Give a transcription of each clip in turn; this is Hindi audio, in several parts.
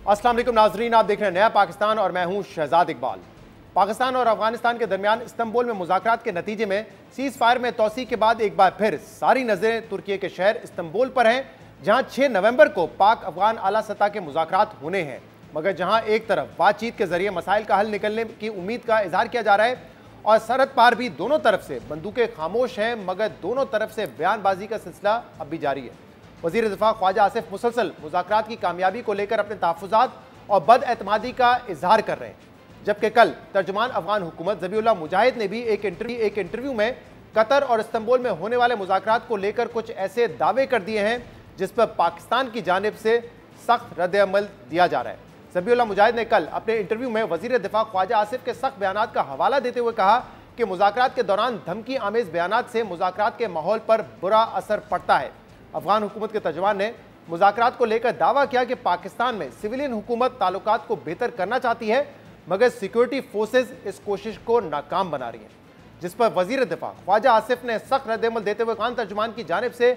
अस्सलाम वालेकुम नाजरीन, आप देख रहे हैं नया पाकिस्तान और मैं हूं शहजाद इकबाल। पाकिस्तान और अफगानिस्तान के दरमियान इस्तांबुल में मुज़ाकरात के नतीजे में सीज़ फायर में तोसी के बाद एक बार फिर सारी नज़रें तुर्की के शहर इस्तांबुल पर हैं, जहां 6 नवंबर को पाक अफगान आला सतह के मुज़ाकरात होने हैं। मगर जहां एक तरफ बातचीत के जरिए मसाइल का हल निकलने की उम्मीद का इजहार किया जा रहा है और सरहद पार भी दोनों तरफ से बंदूकें खामोश हैं, मगर दोनों तरफ से बयानबाजी का सिलसिला अब भी जारी है। वज़ीर दिफा ख्वाजा आसिफ मुसलसल मुज़ाकरात की कामयाबी को लेकर अपने तहफ़्फ़ुज़ात और बदएतमादी का इजहार कर रहे हैं, जबकि कल तर्जुमान अफगान हुकूमत ज़बीउल्लाह मुजाहिद ने भी एक इंटरव्यू में कतर और इस्तांबुल में होने वाले मुज़ाकरात को लेकर कुछ ऐसे दावे कर दिए हैं जिस पर पाकिस्तान की जानिब से सख्त रद्द-ए-अमल दिया जा रहा है। ज़बीउल्लाह मुजाहिद ने कल अपने इंटरव्यू में वज़ीर दिफा ख्वाजा आसिफ के सख्त बयानात का हवाला देते हुए कहा कि मुज़ाकरात के दौरान धमकी आमेज़ बयानात से मुज़ाकरात के माहौल पर बुरा असर पड़ता है। अफगान हुकूमत के तर्जुमान ने मुज़ाकरात को लेकर दावा किया कि पाकिस्तान में सिविलियन हुकूमत ताल्लुकात को बेहतर करना चाहती है, मगर सिक्योरिटी फोर्सेज इस कोशिश को नाकाम बना रही हैं, जिस पर वज़ीर दिफा ख्वाजा आसिफ ने सख्त रद्द-ए-अमल देते हुए अफगान तर्जुमान की जानिब से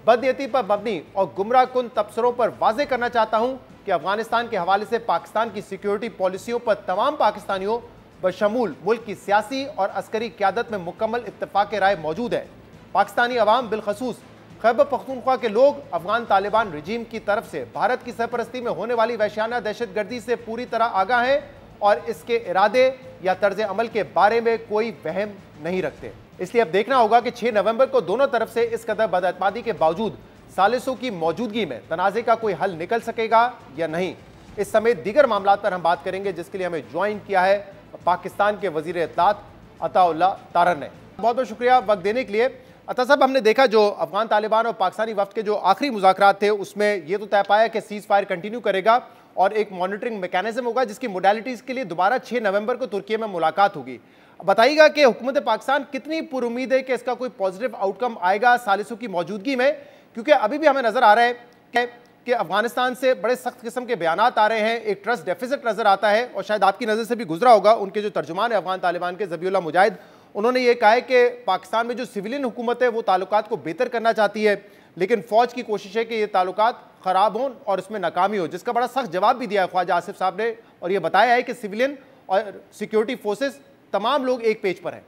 बदनीयती पर मबनी और गुमराह कुन तबसरों पर वाज़े करना चाहता हूँ कि अफगानिस्तान के हवाले से पाकिस्तान की सिक्योरिटी पॉलिसियों पर तमाम पाकिस्तानियों बशमूल मुल्क की सियासी और अस्करी क़यादत में मुकम्मल इत्तफ़ाक़ राय मौजूद है। पाकिस्तानी अवाम बिलखसूस खैबर पख्तूनख्वा के लोग अफगान तालिबान रजीम की तरफ से भारत की सरपरस्ती में होने वाली वहशियाना दहशतगर्दी से पूरी तरह आगाह हैं और इसके इरादे या तर्ज अमल के बारे में कोई वहम नहीं रखते। इसलिए अब देखना होगा कि 6 नवंबर को दोनों तरफ से इस कदर बदअतमादी के बावजूद सालिसों की मौजूदुगी में तनाज़े का कोई हल निकल सकेगा या नहीं। इस समेत दीगर मामलों पर हम बात करेंगे, जिसके लिए हमें ज्वाइन किया है पाकिस्तान के वज़ीर इत्तलात अताउल्लाह तारर ने। बहुत बहुत शुक्रिया वक्त देने के लिए। अता साहब, हमने देखा जो अफगान तालिबान और पाकिस्तानी वफ्द के जो आखिरी मुज़ाकरात थे उसमें ये तो तय पाया कि सीज़ फायर कंटिन्यू करेगा और एक मॉनिटरिंग मैकेनिज्म होगा जिसकी मोडालिटीज़ के लिए दोबारा 6 नवंबर को तुर्की में मुलाकात होगी। बताइएगा कि हुकूमत पाकिस्तान कितनी पुरुमीद है कि इसका कोई पॉजिटिव आउटकम आएगा सालिसों की मौजूदगी में, क्योंकि अभी भी हमें नज़र आ रहा है कि अफगानिस्तान से बड़े सख्त किस्म के बयानात आ रहे हैं, एक ट्रस्ट डेफिसिट नज़र आता है और शायद आपकी नज़र से भी गुजरा होगा। उनके जो तर्जुमान है अफगान तालिबान के ज़बीउल्लाह मुजाहिद, उन्होंने ये कहा है कि पाकिस्तान में जो सिविलियन हुकूमत है वो ताल्लुकात को बेहतर करना चाहती है, लेकिन फ़ौज की कोशिश है कि ये ताल्लुकात ख़राब हों और उसमें नाकामी हो, जिसका बड़ा सख्त जवाब भी दिया है ख्वाजा आसिफ साहब ने और ये बताया है कि सिविलियन और सिक्योरिटी फोर्सेस तमाम लोग एक पेज पर हैं।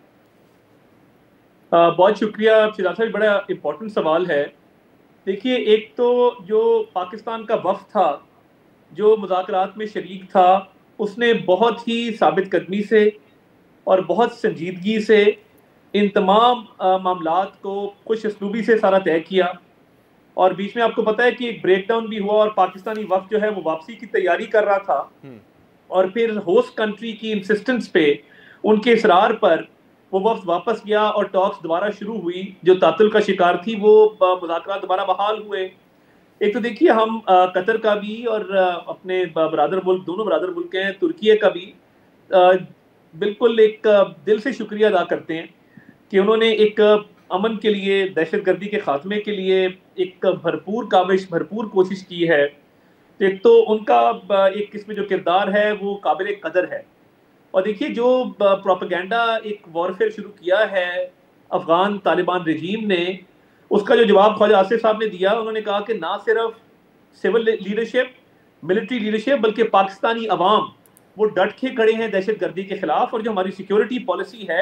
बहुत शुक्रिया शहजाद साहब, बड़ा इंपॉर्टेंट सवाल है। देखिए, एक तो जो पाकिस्तान का वफ़द था जो मुज़ाकरात में शरीक था, उसने बहुत ही साबित कदमी से और बहुत संजीदगी से इन तमाम मामलात को खुश उसलूबी से सारा तय किया और बीच में आपको पता है कि एक ब्रेक डाउन भी हुआ और पाकिस्तानी वफ़द जो है वो वापसी की तैयारी कर रहा था और फिर होस्ट कंट्री की इंसिस्टेंस पे, उनके इसरार पर वो वफ़द वापस गया और टॉक्स दोबारा शुरू हुई। जो तातुल का शिकार थी वो मुज़ाकरात दोबारा बहाल हुए। एक तो देखिए, हम कतर का भी और अपने बरादर मुल्क, दोनों बरादर मुल्क हैं, तुर्की का भी बिल्कुल एक दिल से शुक्रिया अदा करते हैं कि उन्होंने एक अमन के लिए, दहशतगर्दी के खात्मे के लिए एक भरपूर काविश, भरपूर कोशिश की है। एक तो उनका एक किस्म जो किरदार है वो काबिल कदर है। और देखिए, जो प्रोपेगेंडा एक वॉरफेयर शुरू किया है अफगान तालिबान रजीम ने, उसका जो जवाब ख्वाजा आसिफ साहब ने दिया, उन्होंने कहा कि ना सिर्फ सिविल लीडरशिप, मिलिट्री लीडरशिप, बल्कि पाकिस्तानी अवाम वो डट के खड़े हैं दहशतगर्दी के खिलाफ और जो हमारी सिक्योरिटी पॉलिसी है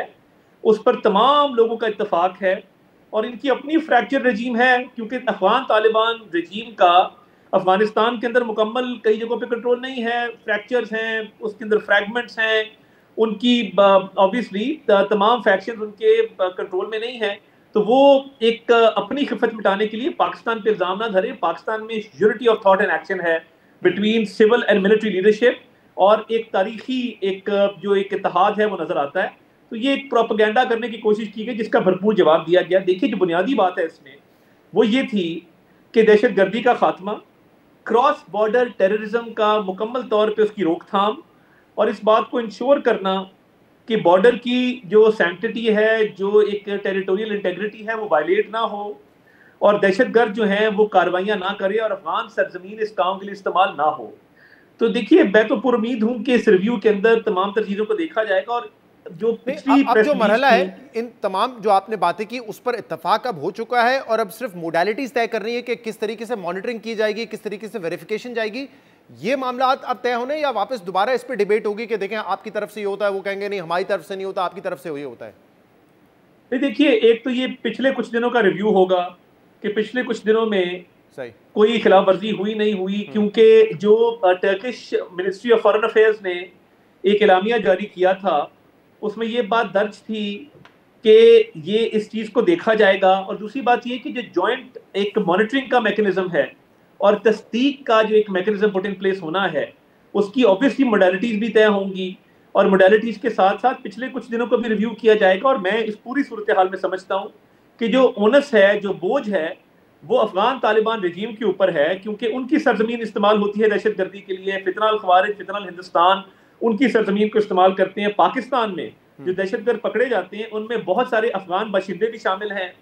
उस पर तमाम लोगों का इत्तेफाक है। और इनकी अपनी फ्रैक्चर रजीम है, क्योंकि अफगान तालिबान रजीम का अफगानिस्तान के अंदर मुकम्मल कई जगहों पे कंट्रोल नहीं है, फ्रैक्चर्स हैं, उसके अंदर फ्रैगमेंट्स हैं, उनकी ऑब्वियसली तमाम फैक्शन उनके कंट्रोल में नहीं है। तो वो एक अपनी खिफत मिटाने के लिए पाकिस्तान पे इल्ज़ाम ना धरे। पाकिस्तान में unity of thought and action है between civil and military leadership और एक तारीखी एक जो एक इत्तेहाद है वो नजर आता है। तो ये एक प्रोपेगेंडा करने की कोशिश की गई जिसका भरपूर जवाब दिया गया। देखिए, जो बुनियादी बात है इसमें वो ये थी कि दहशतगर्दी का खात्मा, क्रॉस बॉर्डर टेररिज्म का मुकम्मल तौर पे उसकी रोकथाम और इस बात को इंश्योर करना कि बॉर्डर की जो सैंक्टिटी है, जो एक टेरिटोरियल इंटेग्रिटी है, वो वायलेट ना हो और दहशतगर्द जो हैं वो कार्रवाइयाँ ना करे और अफगान सरजमीन इस काम के लिए इस्तेमाल ना हो। तो देखिए, मैं तो पुरुमीद हूँ कि इस रिव्यू के अंदर तमाम तर चीज़ों को देखा जाएगा और जो पिछली अब जो मरहला है, इन तमाम जो आपने बातें की उस पर इत्तेफाक अब हो चुका है और अब सिर्फ मोडालिटीज तय कर रही है कि किस तरीके से मॉनिटरिंग की जाएगी, किस तरीके से वेरिफिकेशन जाएगी। ये मामला अब तय होने या वापस दोबारा इस पर डिबेट होगी कि देखें आपकी तरफ से ये होता है, वो कहेंगे नहीं हमारी तरफ से नहीं होता, आपकी तरफ से ये होता है? नहीं, देखिए, एक तो ये पिछले कुछ दिनों का रिव्यू होगा कि पिछले कुछ दिनों में सही कोई खिलाफ वर्जी हुई नहीं हुई, क्योंकि जो Turkish ministry of foreign affairs ने एक एलामिया जारी किया था उसमें ये बात दर्ज थी कि ये इस चीज को देखा जाएगा। और दूसरी बात ये कि जो जॉइंट एक मॉनिटरिंग का मैकेनिज्म है और तस्दीक का जो एक मैकेनिज्म पुट इन प्लेस होना है, उसकी ऑब्वियसली मोडालिटीज भी तय होंगी और मोडालिटीज के साथ साथ पिछले कुछ दिनों को भी रिव्यू किया जाएगा। और मैं इस पूरी सूरत हाल में समझता हूँ कि जो ओनस है, जो बोझ है, वो अफगान तालिबान रजीम के ऊपर है, क्योंकि उनकी सरजमीन इस्तेमाल होती है दहशतगर्दी के लिए। फितनल खवारिज, फितनल हिंदुस्तान उनकी सरजमीन को इस्तेमाल करते हैं। पाकिस्तान में जो दहशतगर्द पकड़े जाते हैं उनमें बहुत सारे अफगान बाशिंदे भी शामिल हैं।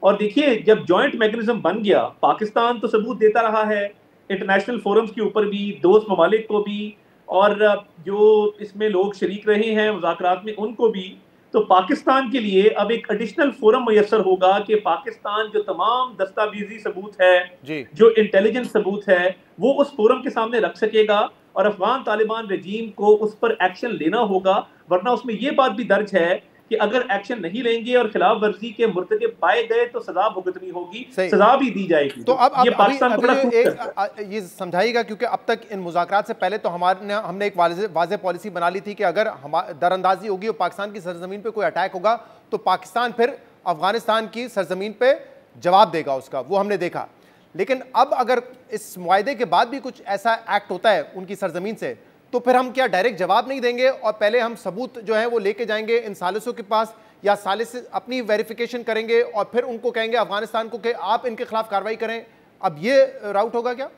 और देखिए, जब जॉइंट मैकेनिज्म बन गया, पाकिस्तान तो सबूत देता रहा है इंटरनेशनल फोरम्स के ऊपर भी, दोस्त ममालिक को भी, और जो इसमें लोग शरीक रहे हैं मुज़ाकरात में उनको भी। तो पाकिस्तान के लिए अब एक एडिशनल फोरम मैसर होगा कि पाकिस्तान जो तमाम दस्तावेजी सबूत है, जो इंटेलिजेंस सबूत है, वो उस फोरम के सामने रख सकेगा और अफगान तालिबान रजीम को उस पर एक्शन लेना होगा। वरना उसमें ये बात भी दर्ज है कि अगर एक्शन नहीं लेंगे और खिलाफ वर्जी के मुर्तकिब पाए गए तो सजा भुगतनी होगी, सजा भी दी जाएगी। तो अब ये पाकिस्तान को बड़ा ये समझाइएगा, क्योंकि अब तक इन मुज़ाकरात से पहले तो हमने एक वाज़ेह पॉलिसी बना ली थी कि अगर दरअंदाजी होगी और पाकिस्तान की सरजमीन पे कोई अटैक होगा तो पाकिस्तान फिर अफगानिस्तान की सरजमीन पे जवाब देगा उसका, वो हमने देखा। लेकिन अब अगर इस मुआहदे के बाद भी कुछ ऐसा एक्ट होता है उनकी सरजमीन से, तो फिर हम क्या डायरेक्ट जवाब नहीं देंगे और पहले हम सबूत जो है वो लेके जाएंगे इन सालिसों के पास, या सालिस अपनी वेरिफिकेशन करेंगे और फिर उनको कहेंगे अफगानिस्तान को कि आप इनके खिलाफ कार्रवाई करें? अब ये राउट होगा क्या?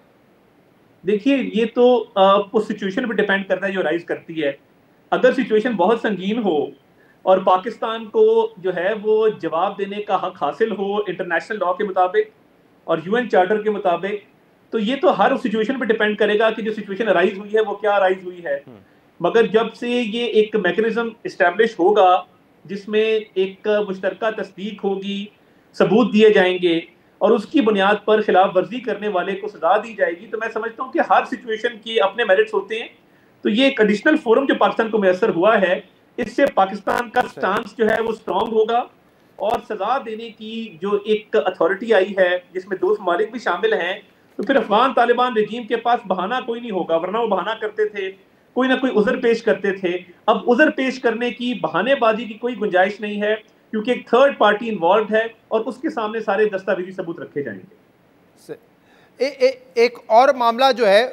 देखिए, ये तो उस सिचुएशन पे डिपेंड करता है जो राइज करती है। अगर सिचुएशन बहुत संगीन हो और पाकिस्तान को जो है वो जवाब देने का हक हासिल हो इंटरनेशनल लॉ के मुताबिक और यूएन चार्टर के मुताबिक, तो ये तो हर सिचुएशन पे डिपेंड करेगा कि जो सिचुएशन अराइज हुई है वो क्या अराइज हुई है। मगर जब से ये एक मैकेनिज्म इस्टेब्लिश होगा जिसमें एक मुश्तरका तस्दीक होगी, सबूत दिए जाएंगे और उसकी बुनियाद पर खिलाफ वर्जी करने वाले को सजा दी जाएगी, तो मैं समझता हूँ कि हर सिचुएशन के अपने मेरिट्स होते हैं। तो ये एक एडिशनल फोरम जो पाकिस्तान को मैसर हुआ है, इससे पाकिस्तान का स्टांस जो है वो स्ट्रांग होगा और सजा देने की जो एक अथॉरिटी आई है जिसमें दोस्त ममालिक भी शामिल हैं, तो फिर अफगान तालिबान रजीम के पास बहाना कोई नहीं होगा। वरना वो बहाना करते थे, कोई ना कोई उज़र पेश करते थे। अब उज़र पेश करने की, बहानेबाजी की कोई गुंजाइश नहीं है, क्योंकि एक थर्ड पार्टी इन्वॉल्व है और उसके सामने सारे दस्तावेजी सबूत रखे जाएंगे। एक और मामला जो है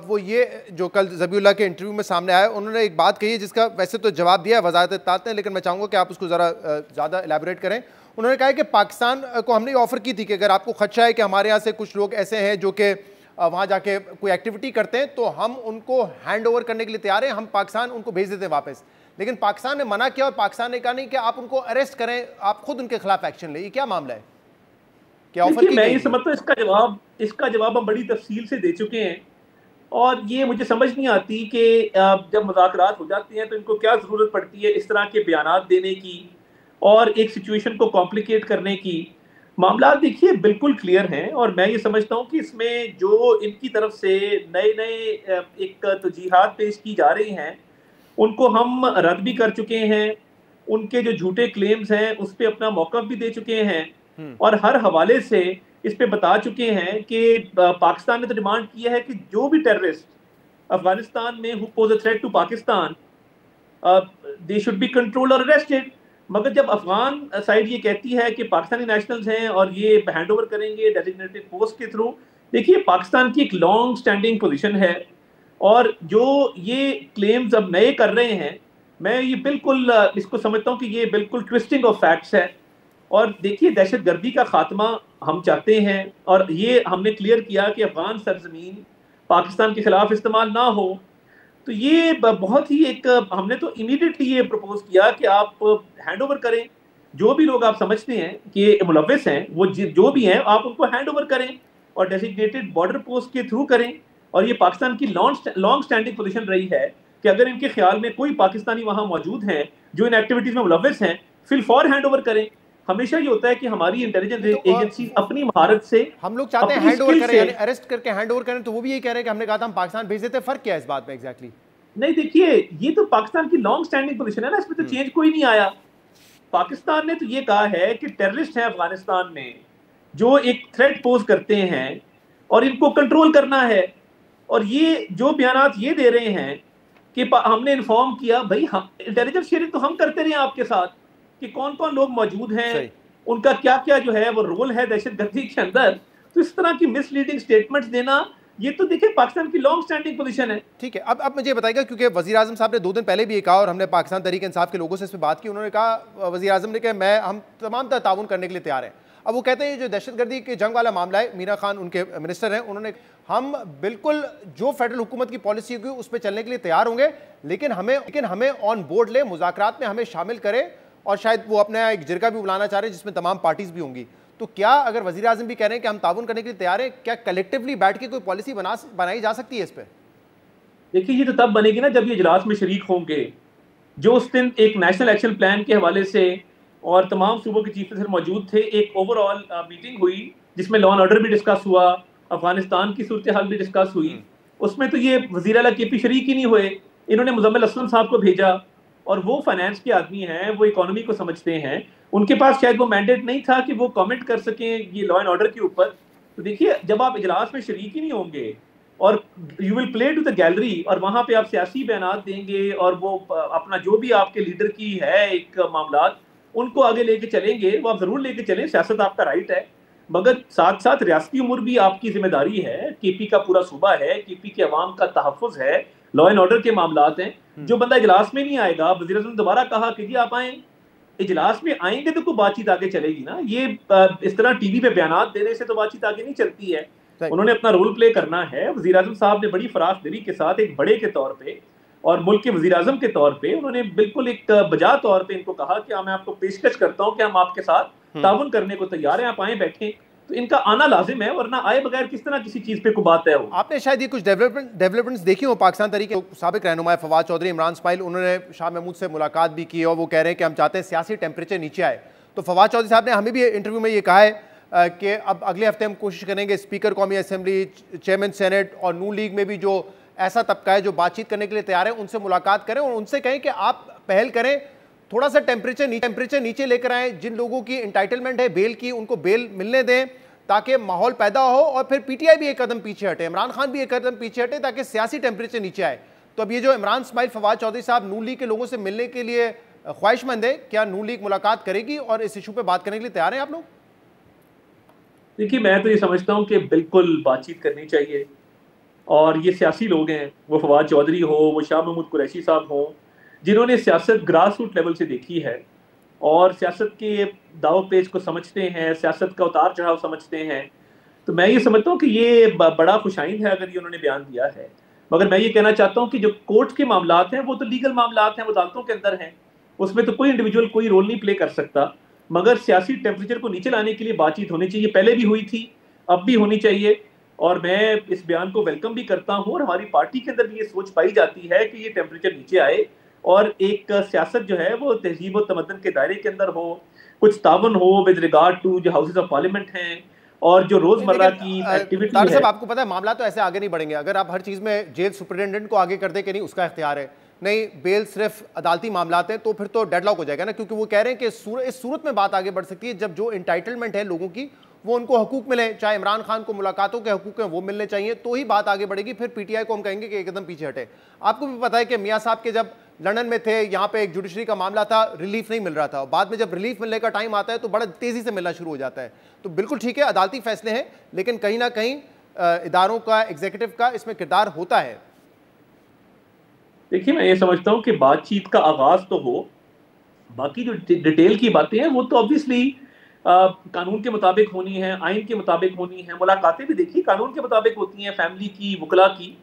वो ये जो कल ज़बीउल्लाह के इंटरव्यू में सामने आया, उन्होंने एक बात कही है जिसका वैसे तो जवाब दिया है वज़ारत इत्तलात ने, लेकिन मैं चाहूँगा कि आप उसको ज़रा ज़्यादा एलैबोरेट करें। उन्होंने कहा है कि पाकिस्तान को हमने ऑफ़र की थी कि अगर आपको खदशा है कि हमारे यहाँ से कुछ लोग ऐसे हैं जो कि वहाँ जाके कोई एक्टिविटी करते हैं तो हम उनको हैंड ओवर करने के लिए तैयार हैं, हम पाकिस्तान उनको भेज देते हैं वापस। लेकिन पाकिस्तान ने मना किया और पाकिस्तान ने कहा नहीं कि आप उनको अरेस्ट करें, आप खुद उनके खिलाफ एक्शन लें। ये क्या मामला है? क्या ऑफर? मैं ये समझता हूँ इसका जवाब हम बड़ी तफसील से दे चुके हैं और ये मुझे समझ नहीं आती कि जब मुज़ाकरात हो जाते हैं तो इनको क्या ज़रूरत पड़ती है इस तरह के बयानात देने की और एक सिचुएशन को कॉम्प्लिकेट करने की। मामला देखिए बिल्कुल क्लियर हैं और मैं ये समझता हूँ कि इसमें जो इनकी तरफ से नए नए एक तौजीहात पेश की जा रही हैं उनको हम रद्द भी कर चुके हैं। उनके जो झूठे क्लेम्स हैं उस पर अपना मौक़िफ़ भी दे चुके हैं और हर हवाले से इस पे बता चुके हैं कि पाकिस्तान ने तो डिमांड किया है कि जो भी टेररिस्ट अफगानिस्तान में who pose a threat to Pakistan they should be controlled और अरेस्टेड। मगर जब अफगान साइड ये कहती है कि पाकिस्तानी नेशनल्स हैं और ये हैंड ओवर करेंगे डेजिग्नेटेड पोस्ट के थ्रू, देखिए पाकिस्तान की एक लॉन्ग स्टैंडिंग पोजीशन है और जो ये क्लेम्स अब नए कर रहे हैं, मैं ये बिल्कुल इसको समझता हूँ कि ये बिल्कुल ट्विस्टिंग ऑफ फैक्ट्स है। और देखिए, दहशतगर्दी का खात्मा हम चाहते हैं और ये हमने क्लियर किया कि अफगान सरजमीन पाकिस्तान के खिलाफ इस्तेमाल ना हो। तो ये बहुत ही एक हमने तो इमीडिएटली ये प्रपोज किया कि आप हैंड ओवर करें, जो भी लोग आप समझते हैं कि मुलव्विस हैं वो जो भी हैं आप उनको हैंड ओवर करें और डेजिग्नेटेड बॉर्डर पोस्ट के थ्रू करें। और ये पाकिस्तान की लॉन्ग स्टैंडिंग पोजीशन रही है कि अगर इनके ख्याल में कोई पाकिस्तानी वहाँ मौजूद हैं जो इन एक्टिविटीज़ में मुलव्विस हैं, फिलफौर हैंड ओवर करें। हमेशा ये होता है कि हमारी इंटेलिजेंस एजेंसी अपनी महारत से हम लोग चाहते हैं हैंड ओवर करें, यानी अरेस्ट करके हैंड ओवर करें, तो वो भी यही कह रहे हैं कि हमने कहा था हम पाकिस्तान भेज देते। फर्क क्या है इस बात में एग्जैक्टली? नहीं देखिए, ये तो पाकिस्तान की लॉन्ग स्टैंडिंग पोजीशन है ना, इसमें तो चेंज कोई नहीं आया। पाकिस्तान ने तो ये कहा है कि टेररिस्ट हैं अफगानिस्तान में जो एक थ्रेट पोज करते हैं और इनको कंट्रोल करना है। और ये जो बयानात ये दे रहे हैं कि हमने इन्फॉर्म किया, भाई हम इंटेलिजेंस शेयरिंग तो हम करते रहे आपके साथ कि कौन कौन लोग मौजूद हैं, उनका क्या क्या जो है वो रोल है दहशतगर्दी के अंदर। तो इस तरह की मिसलीडिंग स्टेटमेंट्स देना, ये तो देखिए पाकिस्तान की लॉन्ग स्टैंडिंग पोजीशन है। ठीक है, अब मुझे बताइएगा, क्योंकि वजीर आजम साहब ने 2 दिन पहले भी ये कहा और हमने पाकिस्तान तहरीक इंसाफ के लोगों से इस पर बात की, उन्होंने कहा, वजीर आजम ने कहा हम तमाम तरह ताउन करने के लिए तैयार हैं। अब वो कहते हैं जो दहशतगर्दी के जंग वाला मामला है, मीरा खान उनके मिनिस्टर हैं, उन्होंने हम बिल्कुल जो फेडरल हुकूमत की पॉलिसी होगी उस पर चलने के लिए तैयार होंगे, लेकिन हमें ऑन बोर्ड ले, मुज़ाकरात में हमें शामिल करें, और शायद वो अपना एक जिरगा भी बुलाना चाह रहे हैं जिसमें तमाम पार्टीज भी होंगी। तो क्या अगर वजीर आजम भी कह रहे हैं कि हम ताउन करने के लिए तैयार हैं, क्या कलेक्टिवली बैठ के कोई पॉलिसी बनाई जा सकती है इस पर? देखिए, ये तो तब बनेगी ना जब ये इजलास में शरीक होंगे। जो उस दिन एक नेशनल एक्शन प्लान के हवाले से और तमाम सूबों के चीफ मिनिस्टर मौजूद थे, एक ओवरऑल मीटिंग हुई जिसमें लॉ एंड ऑर्डर भी डिस्कस हुआ, अफगानिस्तान की सूरत हाल भी डिस्कस हुई। उसमें तो ये वज़ीर आला KP शरीक ही नहीं हुए। इन्होंने मुजम्मिल असलम साहब को भेजा, और वो फाइनेंस के आदमी हैं, वो इकोनॉमी को समझते हैं, उनके पास शायद वो मैंडेट नहीं था कि वो कमेंट कर सकें ये लॉ एंड ऑर्डर के ऊपर। तो देखिए, जब आप इजलास में शरीक ही नहीं होंगे और you will play to the gallery, और वहां पे आप सियासी बयान देंगे और वो अपना जो भी आपके लीडर की है एक मामला उनको आगे लेके चलेंगे, वो आप जरूर लेके चलें, सियासत आपका राइट है, मगर साथ साथ रियासती उमूर भी आपकी जिम्मेदारी है। KP का पूरा सूबा है, KP के अवाम का तहफ़्फ़ुज़ है, लॉ एंड ऑर्डर के मामलात हैं। जो बंदा इजलास में नहीं आएगा, वज़ीर आज़म ने दोबारा कहा कि जी आप आए, इजलास में आएंगे तो कोई बातचीत आगे चलेगी ना। ये इस तरह टीवी पे बयान देने से तो बातचीत आगे नहीं चलती है। उन्होंने अपना रोल प्ले करना है। वज़ीर आज़म साहब ने बड़ी फराख दिली के साथ एक बड़े के तौर पे और मुल्क के वज़ीर आज़म के तौर पे उन्होंने बिल्कुल एक बजा तौर पे इनको कहा कि मैं आपको पेशकश करता हूँ कि हम आपके साथ ताउन करने को तैयार हैं, आप आए बैठें। तो इनका आना लाजिम है, वरना आए बगैर किस तरह किसी चीज पे को बात है। आपने शायद ये कुछ डेवलपमेंट्स देखी हो पाकिस्तान तरीके। साबिक रहनुमा फवाद चौधरी, इमरान इस्माइल, उन्होंने शाह महमूद से मुलाकात भी की और वो कह रहे हैं कि हम चाहते हैं सियासी टेम्परेचर नीचे आए। तो फवाद चौधरी साहब ने हमें भी इंटरव्यू में ये कहा है कि अब अगले हफ्ते हम कोशिश करेंगे स्पीकर कौमी असेंबली, चेयरमैन सेनेट और नून लीग में भी जो ऐसा तबका है जो बातचीत करने के लिए तैयार है, उनसे मुलाकात करें और उनसे कहें कि आप पहल करें, थोड़ा सा टेम्परेचर नीचे लेकर आए। जिन लोगों की इंटाइटलमेंट है बेल की, उनको बेल मिलने दें ताकि माहौल पैदा हो और फिर PTI भी एक कदम पीछे हटे, इमरान खान भी एक कदम पीछे हटे, ताकि सियासी टेम्परेचर नीचे आए। तो अब ये जो इमरान इस्माइल, फवाद चौधरी साहब नून लीग के लोगों से मिलने के लिए ख्वाहिशमंद है, क्या नून लीग मुलाकात करेगी और इस इशू पे बात करने के लिए तैयार हैं आप लोग? देखिए, मैं तो ये समझता हूँ कि बिल्कुल बातचीत करनी चाहिए, और ये सियासी लोग हैं, वो फवाद चौधरी हो, वो शाह महमूद कुरैशी साहब हो, जिन्होंने सियासत ग्रास रूट लेवल से देखी है और सियासत के दाव पेच को समझते हैं, सियासत का उतार चढ़ाव समझते हैं। तो मैं ये समझता हूँ कि ये बड़ा खुशाइंद है अगर ये उन्होंने बयान दिया है। मगर मैं ये कहना चाहता हूँ कि जो कोर्ट के मामलात हैं वो तो लीगल मामलात हैं, वो अदालतों के अंदर हैं, उसमें तो कोई इंडिविजुअल कोई रोल नहीं प्ले कर सकता। मगर सियासी टेम्परेचर को नीचे लाने के लिए बातचीत होनी चाहिए, पहले भी हुई थी, अब भी होनी चाहिए। और मैं इस बयान को वेलकम भी करता हूँ, और हमारी पार्टी के अंदर भी ये सोच पाई जाती है कि ये टेम्परेचर नीचे आए और एक सियासत जो है वो तहजीब और तमद्दन के दायरे के अंदर हो, कुछ तावन हो विद रिगार्ड टू जो हाउसेज ऑफ पार्लियामेंट हैं और जो रोजमर्रा की एक्टिविटी है। आपको पता है मामला तो ऐसे आगे नहीं बढ़ेंगे अगर आप हर चीज में जेल सुपरिटेंडेंट को आगे कर दे कि नहीं उसका इख्तियार है, नहीं बेल सिर्फ अदालती मामलात हैं, तो फिर तो डेडलॉक हो जाएगा ना। क्योंकि वो कह रहे हैं कि इस सूरत में बात आगे बढ़ सकती है जब जो इंटाइटलमेंट है लोगों की वो उनको हकूक मिले, चाहे इमरान खान को मुलाकातों के हकूक हैं वो मिलने चाहिए, तो ही बात आगे बढ़ेगी। फिर PTI को हम कहेंगे कि एकदम पीछे हटे। आपको भी पता है कि मियाँ साहब के जब लंदन में थे, यहाँ पे एक जुडिशरी का मामला था, रिलीफ नहीं मिल रहा था, बाद में जब रिलीफ मिलने का टाइम आता है तो बड़ा तेजी से मिलना शुरू हो जाता है। तो बिल्कुल ठीक है, अदालती फैसले हैं, लेकिन कहीं ना कहीं इदारों का, एग्जीक्यूटिव का इसमें किरदार होता है। देखिए, मैं ये समझता हूँ कि बातचीत का आगाज तो हो, बाकी जो डिटेल की बातें हैं वो तो ऑब्वियसली कानून के मुताबिक होनी है, आइन के मुताबिक होनी है। मुलाकातें भी देखिए कानून के मुताबिक होती हैं, फैमिली की, वकला की,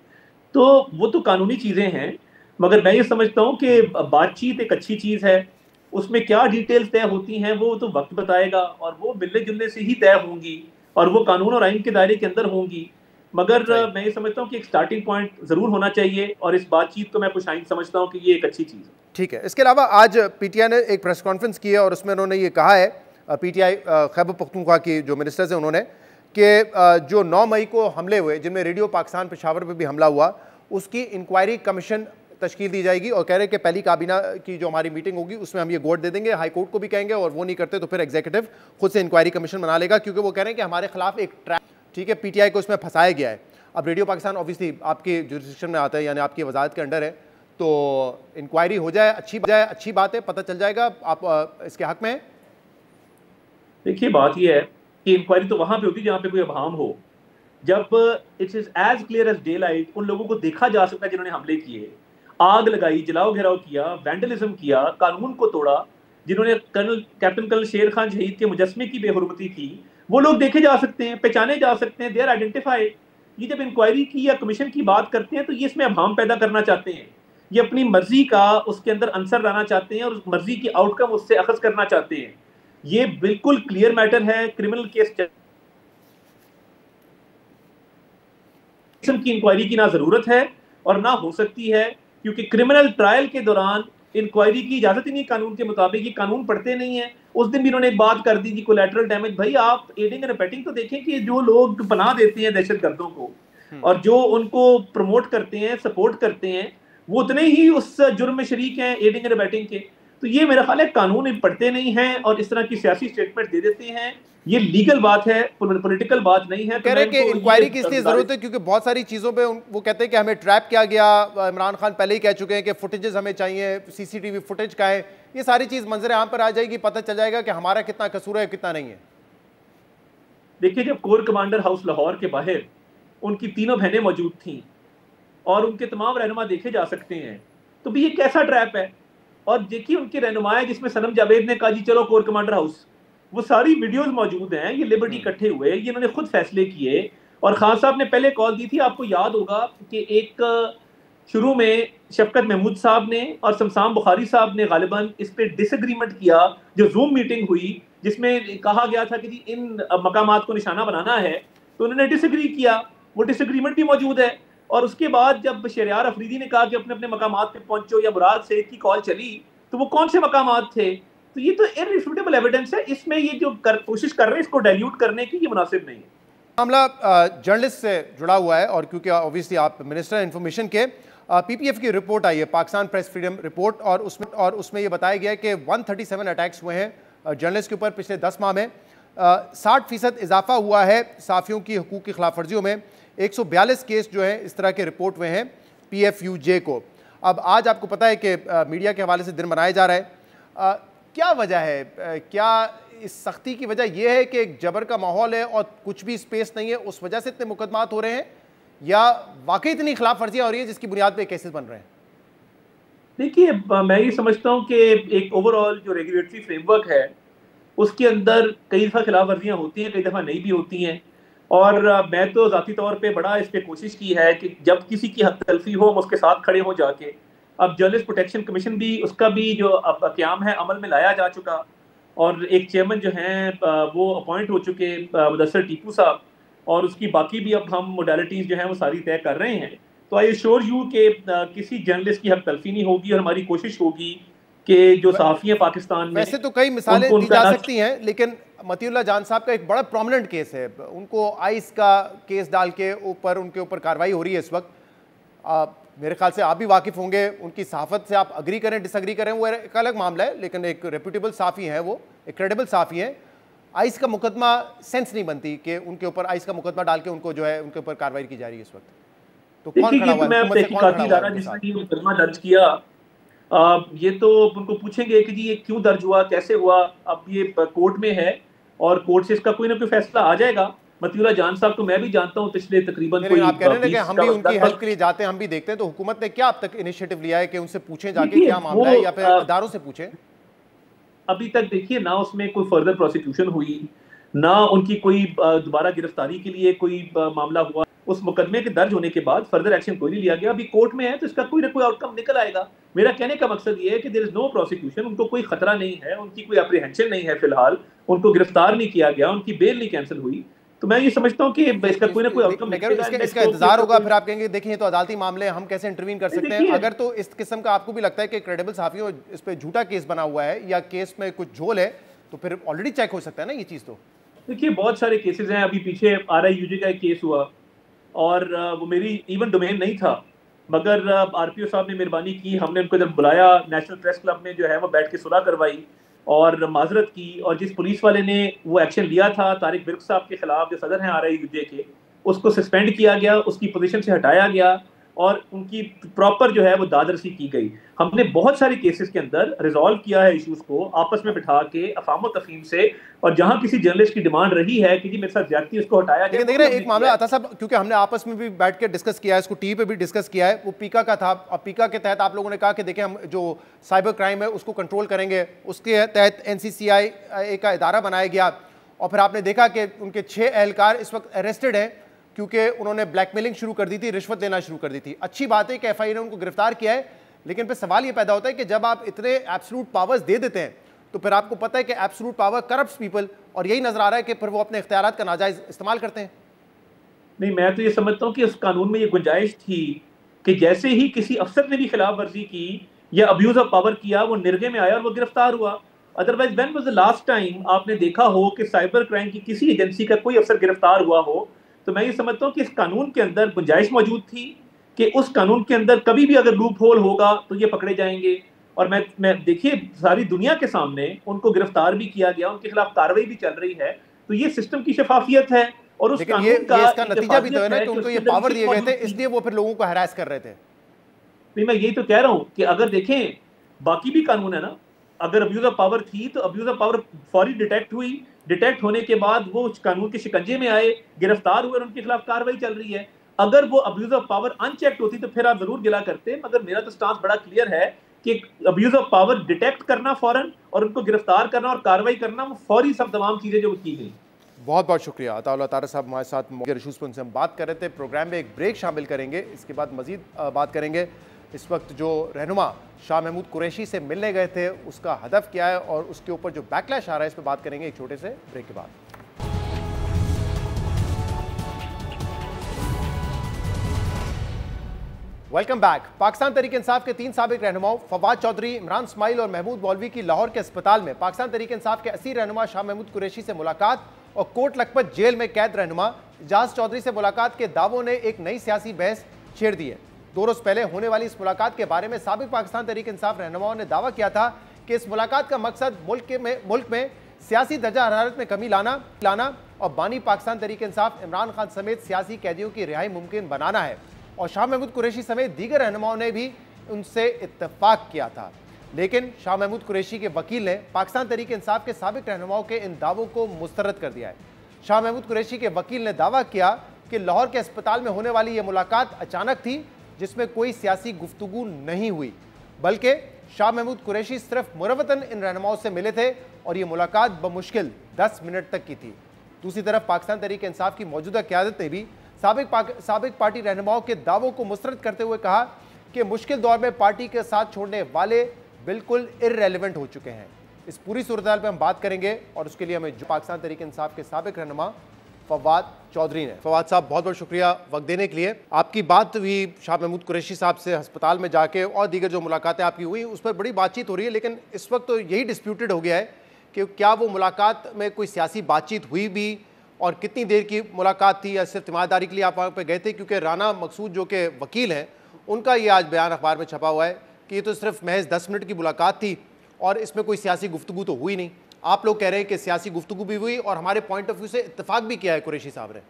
तो वो तो कानूनी चीज़ें हैं। मगर मैं ये समझता हूँ कि बातचीत एक अच्छी चीज़ है, उसमें क्या डिटेल्स तय होती हैं वो तो वक्त बताएगा, और वो मिलने जुलने से ही तय होंगी और वो कानून और आइन के दायरे के अंदर होंगी। मगर मैं ये समझता हूँ कि एक स्टार्टिंग पॉइंट ज़रूर होना चाहिए, और इस बातचीत को मैं खुशाइंद समझता हूँ कि ये एक अच्छी चीज़ है। ठीक है, इसके अलावा आज PTI ने एक प्रेस कॉन्फ्रेंस की है और उसमें उन्होंने ये कहा है पीटीआई खैबर पख्तूनख्वा की जो मिनिस्टर्स हैं उन्होंने कि जो 9 मई को हमले हुए जिनमें रेडियो पाकिस्तान पेशावर पे भी हमला हुआ, उसकी इंक्वायरी कमीशन तश्कील दी जाएगी और कह रहे हैं कि पहली काबीना की जो हमारी मीटिंग होगी उसमें हम ये गोट दे देंगे, हाई कोर्ट को भी कहेंगे, और वो नहीं करते तो फिर एग्जीक्यूटिव खुद से इंक्वायरी कमीशन बना लेगा, क्योंकि वो कह रहे हैं कि हमारे खिलाफ एक ट्रैप, ठीक है, पीटीआई को इसमें फंसाया गया है। अब रेडियो पाकिस्तान ऑब्वियसली आपके जुरिस्डिक्शन में आता है, यानी आपकी वजारत के अंडर है, तो इंक्वायरी हो जाए, अच्छी बात है, पता चल जाएगा। आप इसके हक में हैं? देखिए, बात यह है कि इंक्वायरी तो वहां पे होती है जहां पे कोई अभाम हो। जब it is as clear as daylight, उन लोगों को देखा जा सकता है जिन्होंने हमले किए, आग लगाई, जलाओ घेराव किया, वैंडलिज्म किया, कानून को तोड़ा, जिन्होंने कैप्टन कर्नल शेर खान शहीद के मुजस्मे की बेहुरमती की, वो लोग देखे जा सकते हैं, पहचाने जा सकते हैं, दे आर आइडेंटिफाइड। ये जब इंक्वायरी की या कमीशन की बात करते हैं तो ये इसमें अभाम पैदा करना चाहते हैं, ये अपनी मर्जी का उसके अंदर आंसर लाना चाहते हैं और उस मर्जी की आउटकम उससे अखज करना चाहते हैं। ये बिल्कुल क्लियर मैटर है। क्रिमिनल केस की इंक्वायरी की ना जरूरत है और ना हो सकती है, क्योंकि क्रिमिनल ट्रायल के दौरान इंक्वायरी की इजाजत ही नहीं कानून के मुताबिक। ये कानून पढ़ते नहीं है। उस दिन भी इन्होंने एक बात कर दी थी, कोलैटरल डैमेज। भाई, आप एडिंग एंड अबेटिंग तो देखें कि जो लोग पनाह देते हैं दहशतगर्दों को और जो उनको प्रमोट करते हैं, सपोर्ट करते हैं, वो उतने ही उस जुर्म में शरीक हैं एडिंग एंड अबेटिंग के। तो ये मेरा ख्याल है कानून पढ़ते नहीं हैं और इस तरह की सियासी स्टेटमेंट दे देते हैं। ये लीगल बात है, पॉलिटिकल बात नहीं है। कह रहे हैं कि इंक्वायरी की इसलिए जरूरत है क्योंकि बहुत सारी चीजों पे वो कहते हैं कि हमें ट्रैप किया गया। इमरान खान पहले ही कह चुके हैं कि फुटेजेस हमें चाहिए, सीसीटीवी फुटेज का है, ये सारी चीज मंजर आम पर आ जाएगी, पता चल जाएगा कि हमारा कितना कसूर है कितना नहीं है। देखिए, जब कोर कमांडर हाउस लाहौर के बाहर उनकी तीनों बहनें मौजूद थीं और उनके तमाम रहनुमा देखे जा सकते हैं, तो भी ये कैसा ट्रैप है। और देखिए, उनके रहनुमा जिसमें सनम जावेद ने कहा जी चलो कोर कमांडर हाउस, वो सारी वीडियोस मौजूद हैं। ये लिबर्टी इकट्ठे हुए, ये इन्होंने खुद फैसले किए। और खान साहब ने पहले कॉल दी थी, आपको याद होगा कि एक शुरू में शफकत महमूद साहब ने और शमशाम बुखारी साहब ने गालिबन इस पे डिसएग्रीमेंट किया, जो जूम मीटिंग हुई जिसमें कहा गया था कि जी इन मकामात को निशाना बनाना है, तो उन्होंने डिसएग्री किया। वो डिसएग्रीमेंट भी मौजूद है। और उसके बाद जब शहरयार अफरीदी ने कहा कि अपने अपने मकामात पे पहुंचो, या मुराद सईद की कॉल चली, तो वो कौन से मकामात थे? तो ये तो इररिफ्यूटेबल एविडेंस है। इसमें ये जो कोशिश कर रहे हैं इसको डाइल्यूट करने की, ये मुनासिब नहीं है। मामला जर्नलिस्ट से जुड़ा हुआ है और क्योंकि ऑब्वियसली आप मिनिस्टर इंफॉर्मेशन के, पीपीएफ की रिपोर्ट आई है, पाकिस्तान प्रेस फ्रीडम रिपोर्ट, और उसमें ये बताया गया है कि 137 अटैक्स हुए हैं जर्नलिस्ट के ऊपर पिछले 10 माह में। 60% इजाफा हुआ है साफ़ियों की हुकूक की खिलाफ वर्जियों में। 142 केस जो है इस तरह के रिपोर्ट हुए हैं PFUJ को। अब आज आपको पता है कि मीडिया के हवाले से दिन मनाया जा रहा है। क्या वजह है, क्या इस सख्ती की वजह यह है कि एक जबर का माहौल है और कुछ भी स्पेस नहीं है, उस वजह से इतने मुकदमात हो रहे हैं, या वाकई इतनी खिलाफ वर्जियाँ हो रही है जिसकी बुनियाद पे केसेस बन रहे हैं? देखिए, मैं ये समझता हूँ कि एक ओवरऑल जो रेगुलेटरी फ्रेमवर्क है उसके अंदर कई दफ़ा खिलाफ वर्जियाँ होती हैं, कई दफ़ा नहीं भी होती हैं। और मैं तो ज़ाती तौर पे बड़ा इस पर कोशिश की है कि जब किसी की हक तलफी हो हम उसके साथ खड़े हो जाके। अब जर्नलिस्ट प्रोटेक्शन कमीशन भी, उसका भी जो अब क़याम है अमल में लाया जा चुका, और एक चेयरमैन जो हैं वो अपॉइंट हो चुके मुदस्सर टीपू साहब, और उसकी बाकी भी अब हम मोडालिटीज़ जो हैं वो सारी तय कर रहे हैं। तो आई एश्योर यू कि किसी जर्नलिस्ट की हक तलफी नहीं होगी, और हमारी कोशिश होगी कि जो सहाफ़ी हैं पाकिस्तान में, वैसे तो कई मिसालें दी जा सकती हैं, लेकिन मतीउल्लाह जान साहब का एक बड़ा प्रोमिनेंट केस है, उनको आइस का केस डाल के उनके ऊपर कार्रवाई हो रही है इस वक्त। मेरे ख्याल से आप भी वाकिफ़ होंगे, उनकी सहाफ़त से आप अग्री करें डिसअग्री करें वो एक अलग मामला है, लेकिन एक रेप्यूटेबल साफ़ी है, वो एक क्रेडिबल साफ़ी है। आइस का मुकदमा सेंस नहीं बनती कि उनके ऊपर आइस का मुकदमा डाल के उनको जो है उनके ऊपर कार्रवाई की जा रही है इस वक्त। तो कौन खड़ा हुआ है? जिसने ये मुकदमा दर्ज किया, ये तो उनको पूछेंगे कि जी ये क्यों दर्ज हुआ, कैसे हुआ। अब ये कोर्ट में है और कोर्ट से इसका कोई ना कोई फैसला आ जाएगा। मतीउल्लाह जान साहब तो मैं भी जानता हूं, पिछले तकरीबन कोई आप कह रहे हैं कि हम भी उनकी हेल्प के लिए जाते हैं, हम भी देखते हैं, तो हुकूमत ने क्या अब तक इनिशिएटिव लिया है कि उनसे पूछें जाके क्या मामला है, या फिर इदारों से पूछें? अभी तक देखिए ना उसमें कोई फर्दर प्रोसिक्यूशन हुई, ना उनकी कोई दोबारा गिरफ्तारी के लिए कोई मामला हुआ। उस मुकदमे के दर्ज होने के बाद फर्दर एक्शन कोई नहीं लिया गया। अभी कोर्ट में है तो इसका कोई ना कोई आउटकम निकल आएगा। मेरा कहने का मकसद ये है कि देयर इज नो प्रोसिक्यूशन, उनको कोई खतरा नहीं है, उनकी कोई अप्रीहेंशन नहीं है, फिलहाल उनको गिरफ्तार नहीं किया गया, उनकी बेल नहीं कैंसिल हुई। तो मैं ये समझता हूँ कि इसका कोई ना कोई आउटकम निकलेगा। इसका इंतजार होगा, फिर आप कहेंगे देखिए तो अदालती मामले हम कैसे इंटरवीन कर सकते हैं। अगर तो इस किस्म का आपको भी लगता है कि क्रेडिबल साफियों इस पे झूठा केस बना हुआ है या केस में कुछ झोल है, तो फिर ऑलरेडी चेक हो सकता है ना ये चीज़। तो देखिए बहुत सारे केसेस हैं, अभी पीछे RIUJ का एक केस हुआ और वो मेरी इवन डोमेन नहीं था, मगर RPO साहब ने मेहरबानी की, हमने उनको जब बुलाया नेशनल प्रेस क्लब में जो है वो बैठ के सुलह करवाई और माजरत की, और जिस पुलिस वाले ने वो एक्शन लिया था तारिक बिर्क साहब के खिलाफ जो सदर हैं RIUJ के, उसको सस्पेंड किया गया, उसकी पोजीशन से हटाया गया और उनकी प्रॉपर जो है वो दादरसी की गई। हमने बहुत सारे केसेस के अंदर रिजॉल्व किया है इश्यूज को आपस में बिठा के अफाम तफहीम से, और जहां किसी जर्नलिस्ट की डिमांड रही है कि जी मेरे साथ ज्यादती, उसको हटाया गया। लेकिन एक मामला आता साहब, क्योंकि हमने आपस में भी बैठ के डिस्कस किया है, इसको टीवी पे भी डिस्कस किया है, वो पीका का था। अब पीका के तहत आप लोगों ने कहा कि देखिए हम जो साइबर क्राइम है उसको कंट्रोल करेंगे, उसके तहत NCCI का इदारा बनाया गया और फिर आपने देखा कि उनके 6 एहलकार इस वक्त अरेस्टेड हैं क्योंकि उन्होंने ब्लैकमेलिंग शुरू कर दी थी, रिश्वत लेना शुरू कर दी थी। अच्छी बात है कि FIA ने उनको गिरफ्तार किया है, लेकिन फिर सवाल ये पैदा होता है कि जब आप इतने एब्सोल्यूट पावर्स दे देते हैं तो फिर आपको पता है कि एब्सोल्यूट पावर करप्ट्स पीपल, और यही नजर आ रहा है कि फिर वो अपने इख्तियारात का नाजायज इस्तेमाल करते हैं। नहीं, मैं तो ये समझता हूँ कि उस कानून में ये गुंजाइश थी कि जैसे ही किसी अफसर ने भी खिलाफ वर्जी की या अब्यूज ऑफ पावर किया, वो निर्गे में आया और वो गिरफ्तार हुआ। Otherwise when was the last time आपने देखा हो कि साइबर क्राइम की किसी एजेंसी का कोई अफसर गिरफ्तार हुआ हो? तो मैं ये समझता हूँ कि इस कानून के अंदर गुंजाइश मौजूद थी कि उस कानून के अंदर कभी भी अगर लूप होल होगा तो ये पकड़े जाएंगे। और मैं देखिए सारी दुनिया के सामने उनको गिरफ्तार भी किया गया, उनके खिलाफ कार्रवाई भी चल रही है। तो ये सिस्टम की शफाफियत है और उस कानून ये इसका नतीजा भी तो है ना कि उनको ये पावर दिए गए थे, इसलिए वो फिर लोगों को हरास कर रहे थे। नहीं, मैं यही तो कह रहा हूँ कि अगर देखें बाकी भी कानून है ना, अगर अब्यूज ऑफ पावर थी तो अब्यूज ऑफ पावर फौरी डिटेक्ट हुई, डिटेक्ट होने के बाद वो कानून के शिकंजे में आए, गिरफ्तार हुए और उनके खिलाफ कार्रवाई चल रही है। अगर वो अब्यूज ऑफ पावर अनचेक्ड होती तो फिर आप जरूर गिला करते, मगर मेरा तो स्टांस बड़ा क्लियर है कि अब्यूज ऑफ पावर डिटेक्ट करना फौरन और उनको गिरफ्तार करना और कार्रवाई करना, वो फौरी सब तमाम चीजें जो की गई। बहुत बहुत शुक्रिया अताउल्लाह तारा साहब हमारे साथ मौजूद इशूज़ पर उनसे हम बात कर रहे थे। प्रोग्राम में एक ब्रेक शामिल करेंगे, इसके बाद मजीद बात करेंगे। इस वक्त जो रहनुमा शाह महमूद कुरैशी से मिलने गए थे उसका हदफ क्या है और उसके ऊपर जो बैकलैश आ रहा है इस पर बात करेंगे एक छोटे से ब्रेक के बाद। Welcome back. पाकिस्तान तहरीक इंसाफ के 3 साबिक रहनुमाओं फवाद चौधरी, इमरान इस्माइल और महमूद मौलवी की लाहौर के अस्पताल में पाकिस्तान तहरीक इंसाफ के 80 रहनुमा शाह महमूद कुरैशी से मुलाकात और कोट लखपत जेल में कैद रहनुमा इजाज चौधरी से मुलाकात के दावों ने एक नई सियासी बहस छेड़ दी है। 2 रोज पहले होने वाली इस मुलाकात के बारे में साबिक पाकिस्तान तहरीक इंसाफ रहनुमाओं ने दावा किया था कि इस मुलाकात का मकसद मुल्क में सियासी दर्जा हरारत में कमी लाना और बानी पाकिस्तान तहरीक इंसाफ इमरान खान समेत सियासी कैदियों की रिहाई मुमकिन बनाना है। और शाह महमूद कुरैशी समेत दीगर रहनुमाओं ने भी उनसे इत्तेफाक किया था, लेकिन शाह महमूद कुरैशी के वकील ने पाकिस्तान तहरीक इंसाफ के साबिक रहनुमाओं के इन दावों को मुस्तरद कर दिया है। शाह महमूद कुरैशी के वकील ने दावा किया कि लाहौर के अस्पताल में होने वाली यह मुलाकात अचानक थी जिसमें कोई सियासी गुफ्तगू नहीं हुई, बल्कि शाह महमूद कुरैशी सिर्फ मुरवतन इन रहनुमाओं से मिले थे और ये मुलाकात बमुश्किल 10 मिनट तक की थी। दूसरी तरफ पाकिस्तान तहरीक इंसाफ की मौजूदा क़यादत ने भी साबिक पार्टी रहनुमाओं के दावों को मुस्तरद करते हुए कहा कि मुश्किल दौर में पार्टी के साथ छोड़ने वाले बिल्कुल इर्रेलेवेंट हो चुके हैं। इस पूरी सूरत पर हम बात करेंगे और उसके लिए हमें जो पाकिस्तान तहरीक इंसाफ के साबिक रहनुमा फवाद चौधरी ने। फवाद साहब बहुत बहुत शुक्रिया वक्त देने के लिए। आपकी बात हुई शाह महमूद कुरैशी साहब से अस्पताल में जाके और दीगर जो मुलाकातें आपकी हुई उस पर बड़ी बातचीत हो रही है, लेकिन इस वक्त तो यही डिस्प्यूटेड हो गया है कि क्या वो मुलाकात में कोई सियासी बातचीत हुई भी और कितनी देर की मुलाकात थी या सिर्फ तीमारदारी के लिए आप वहाँ पर गए थे। क्योंकि राना मकसूद जो कि वकील हैं उनका ये आज बयान अखबार में छपा हुआ है कि ये तो सिर्फ महज 10 मिनट की मुलाकात थी और इसमें कोई सियासी गुफ्तगू तो हुई नहीं। आप लोग कह रहे हैं कि सियासी गुफ्तगू भी हुई और हमारे पॉइंट ऑफ व्यू से इत्तेफाक भी किया है कुरैशी साहब ने।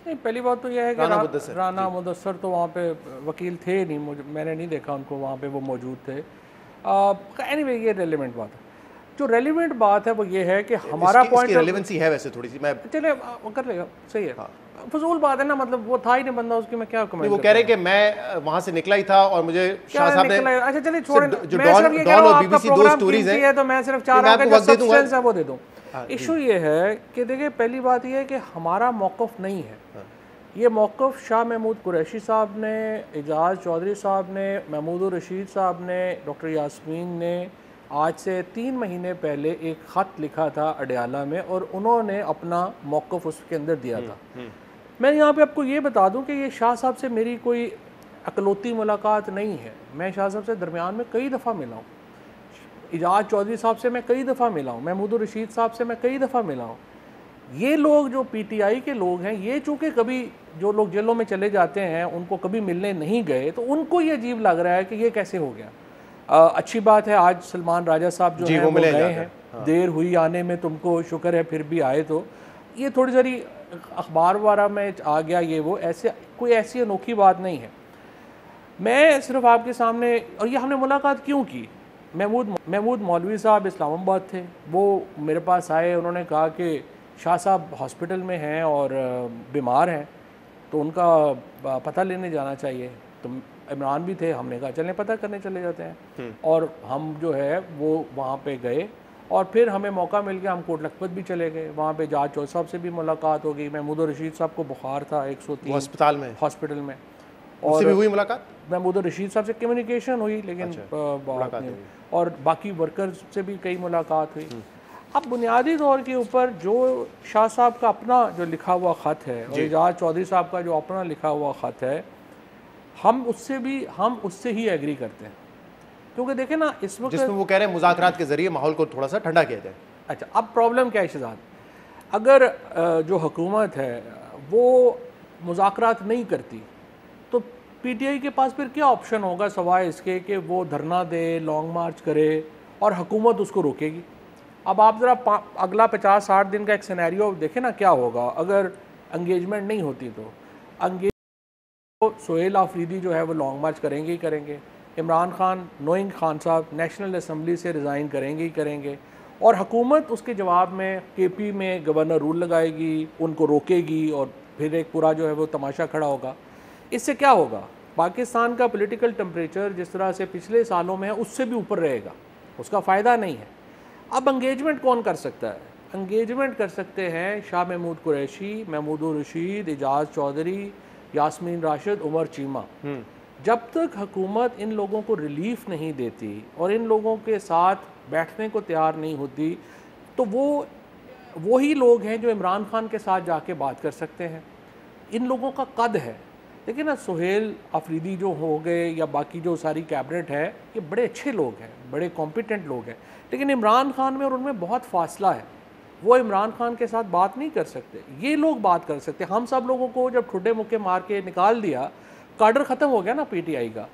नहीं, पहली बात तो यह है कि राना मुदस्सर तो वहाँ पे वकील थे नहीं, मैंने नहीं देखा उनको वहाँ पे वो मौजूद थे। एनीवे ये रेलिवेंट बात है। जो रेलिवेंट बात है वो ये है कि हमारा पॉइंट रेलेवेंसी है वैसे थोड़ी सी, मैं चले कर लेगा, सही है। फजूल बात है ना, मतलब वो था ही नहीं बंदा, उसकी मैं क्या कमेंट। वो कह रहे कि मैं वहां से निकला ही था और मुझे शाह साहब ने अच्छा चलिए छोड़ें, जो डॉन और बीबीसी दो स्टोरीज हैं तो मैं सिर्फ 4 आंकड़े जो सब्सटेंस है वो दे दूं। इशू ये है कि देखिए पहली बात ये है कि हमारा मौक़िफ़ नहीं है, ये मौक़िफ़ शाह महमूद कुरैशी साहब ने, एजाज चौधरी साहब ने, महमूद रशीद साहब ने, डॉक्टर यास्मीन ने आज से 3 महीने पहले एक ख़त लिखा था अडयाला में और उन्होंने अपना मौक़िफ़ उसके अंदर दिया था। मैं यहाँ पे आपको ये बता दूं कि ये शाह साहब से मेरी कोई अकलौती मुलाकात नहीं है। मैं शाह साहब से दरमियान में कई दफ़ा मिला हूँ। इजाज़ चौधरी साहब से मैं कई दफ़ा मिला हूँ, महमूद रशीद साहब से मैं कई दफ़ा मिला हूँ। ये लोग जो पीटीआई के लोग हैं, ये चूँकि कभी जो लोग जेलों में चले जाते हैं उनको कभी मिलने नहीं गए, तो उनको ये अजीब लग रहा है कि ये कैसे हो गया। अच्छी बात है आज सलमान राजा साहब जो हैं वो गए हैं। हाँ। देर हुई आने में, तुमको शुक्र है फिर भी आए। तो ये थोड़ी सारी अखबार वगैरह में आ गया ये वो, ऐसे कोई ऐसी अनोखी बात नहीं है। मैं सिर्फ आपके सामने, और ये हमने मुलाकात क्यों की, महमूद मौलवी साहब इस्लामाबाद थे, वो मेरे पास आए, उन्होंने कहा कि शाह साहब हॉस्पिटल में हैं और बीमार हैं तो उनका पता लेने जाना चाहिए। तो इमरान भी थे, हमने कहा चलें पता करने चले जाते हैं। और हम जो है वो वहाँ पे गए और फिर हमें मौका मिल गया, हम कोट लखपत भी चले गए, वहाँ पे इजाज़ चौधरी साहब से भी मुलाकात हो गई। महमूद रशीद साहब को बुखार था 103 हॉस्पिटल में, और भी हुई मुलाकात। महमूद रशीद साहब से कम्युनिकेशन हुई, लेकिन बात नहीं। और बाकी वर्कर्स से भी कई मुलाकात हुई। अब बुनियादी तौर के ऊपर जो शाह साहब का अपना जो लिखा हुआ ख़त है और इजाज़ चौधरी साहब का जो अपना लिखा हुआ ख़त है, हम उससे ही एग्री करते हैं। क्योंकि देखें ना, इस वक्त जिसमें वो कह रहे हैं मुज़ाकरात के ज़रिए माहौल को थोड़ा सा ठंडा किया जाए। अच्छा, अब प्रॉब्लम क्या है शहजाद, अगर जो हुकूमत है वो मुज़ाकरात नहीं करती तो पीटीआई के पास फिर क्या ऑप्शन होगा सवाए इसके कि वो धरना दे, लॉन्ग मार्च करे और हुकूमत उसको रोकेगी। अब आप ज़रा अगला 50-60 दिन का एक सिनेरियो देखें ना, क्या होगा अगर एंगेजमेंट नहीं होती। तो सोहेल आफरीदी जो है वो लॉन्ग मार्च करेंगे ही करेंगे, इमरान खान नोइंग खान साहब नेशनल असम्बली से रिज़ाइन करेंगे ही करेंगे, और हुकूमत उसके जवाब में केपी में गवर्नर रूल लगाएगी, उनको रोकेगी और फिर एक पूरा जो है वो तमाशा खड़ा होगा। इससे क्या होगा, पाकिस्तान का पॉलिटिकल टेम्परेचर जिस तरह से पिछले सालों में है उससे भी ऊपर रहेगा, उसका फ़ायदा नहीं है। अब एंगेजमेंट कौन कर सकता है? एंगेजमेंट कर सकते हैं शाह महमूद कुरैशी, महमूद रशीद, इजाज़ चौधरी, यास्मीन राशिद, उमर चीमा। जब तक हुकूमत इन लोगों को रिलीफ नहीं देती और इन लोगों के साथ बैठने को तैयार नहीं होती, तो वो वही लोग हैं जो इमरान खान के साथ जाके बात कर सकते हैं। इन लोगों का कद है। देखिए ना, सोहेल आफरीदी जो हो गए या बाकी जो सारी कैबिनेट है, ये बड़े अच्छे लोग हैं, बड़े कॉम्पिटेंट लोग हैं, लेकिन इमरान खान में और उनमें बहुत फासला है। वो इमरान खान के साथ बात नहीं कर सकते, ये लोग बात कर सकते। हम सब लोगों को जब ठुड्डे मुक्के मार के निकाल दिया, कार्डर ख़त्म हो गया ना पीटीआई का,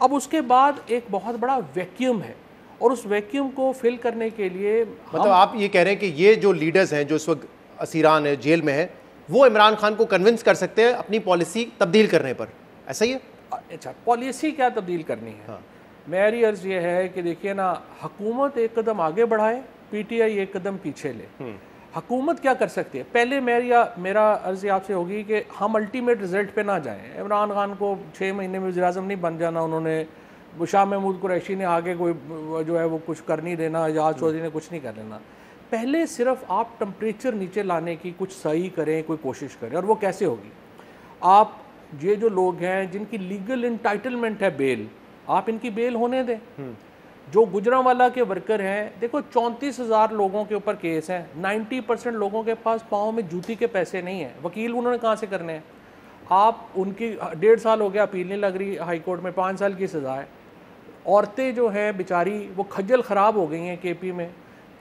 अब उसके बाद एक बहुत बड़ा वैक्यूम है और उस वैक्यूम को फिल करने के लिए मतलब आप ये कह रहे हैं कि ये जो लीडर्स हैं जो इस वक्त असीरान है, जेल में है, वो इमरान खान को कन्विंस कर सकते हैं अपनी पॉलिसी तब्दील करने पर, ऐसा ही है? अच्छा, पॉलिसी क्या तब्दील करनी है? हाँ। मेरी अर्ज़ ये है कि देखिए ना, हुकूमत एक कदम आगे बढ़ाए, पीटीआई एक कदम पीछे ले। हुकूमत क्या कर सकती है? पहले मेरा अर्ज़ आपसे होगी कि हम अल्टीमेट रिजल्ट पे ना जाएं। इमरान खान को 6 महीने में वज़ीर-ए-आज़म नहीं बन जाना, उन्होंने शाह महमूद कुरैशी ने आगे कोई जो है वो कुछ कर नहीं देना, इजाज़ चौधरी ने कुछ नहीं कर लेना। पहले सिर्फ आप टेम्परेचर नीचे लाने की कुछ सही करें, कोई कोशिश करें। और वो कैसे होगी? आप ये जो लोग हैं जिनकी लीगल इंटाइटलमेंट है बेल, आप इनकी बेल होने दें। जो गुजरांवाला के वर्कर हैं, देखो 34,000 लोगों के ऊपर केस हैं, 90% लोगों के पास पाँव में जूती के पैसे नहीं हैं, वकील उन्होंने कहाँ से करने हैं? आप उनकी 1.5 साल हो गया अपील नहीं लग रही, हाई कोर्ट में 5 साल की सज़ा है। औरतें जो हैं बेचारी वो खज्जल ख़राब हो गई हैं केपी में।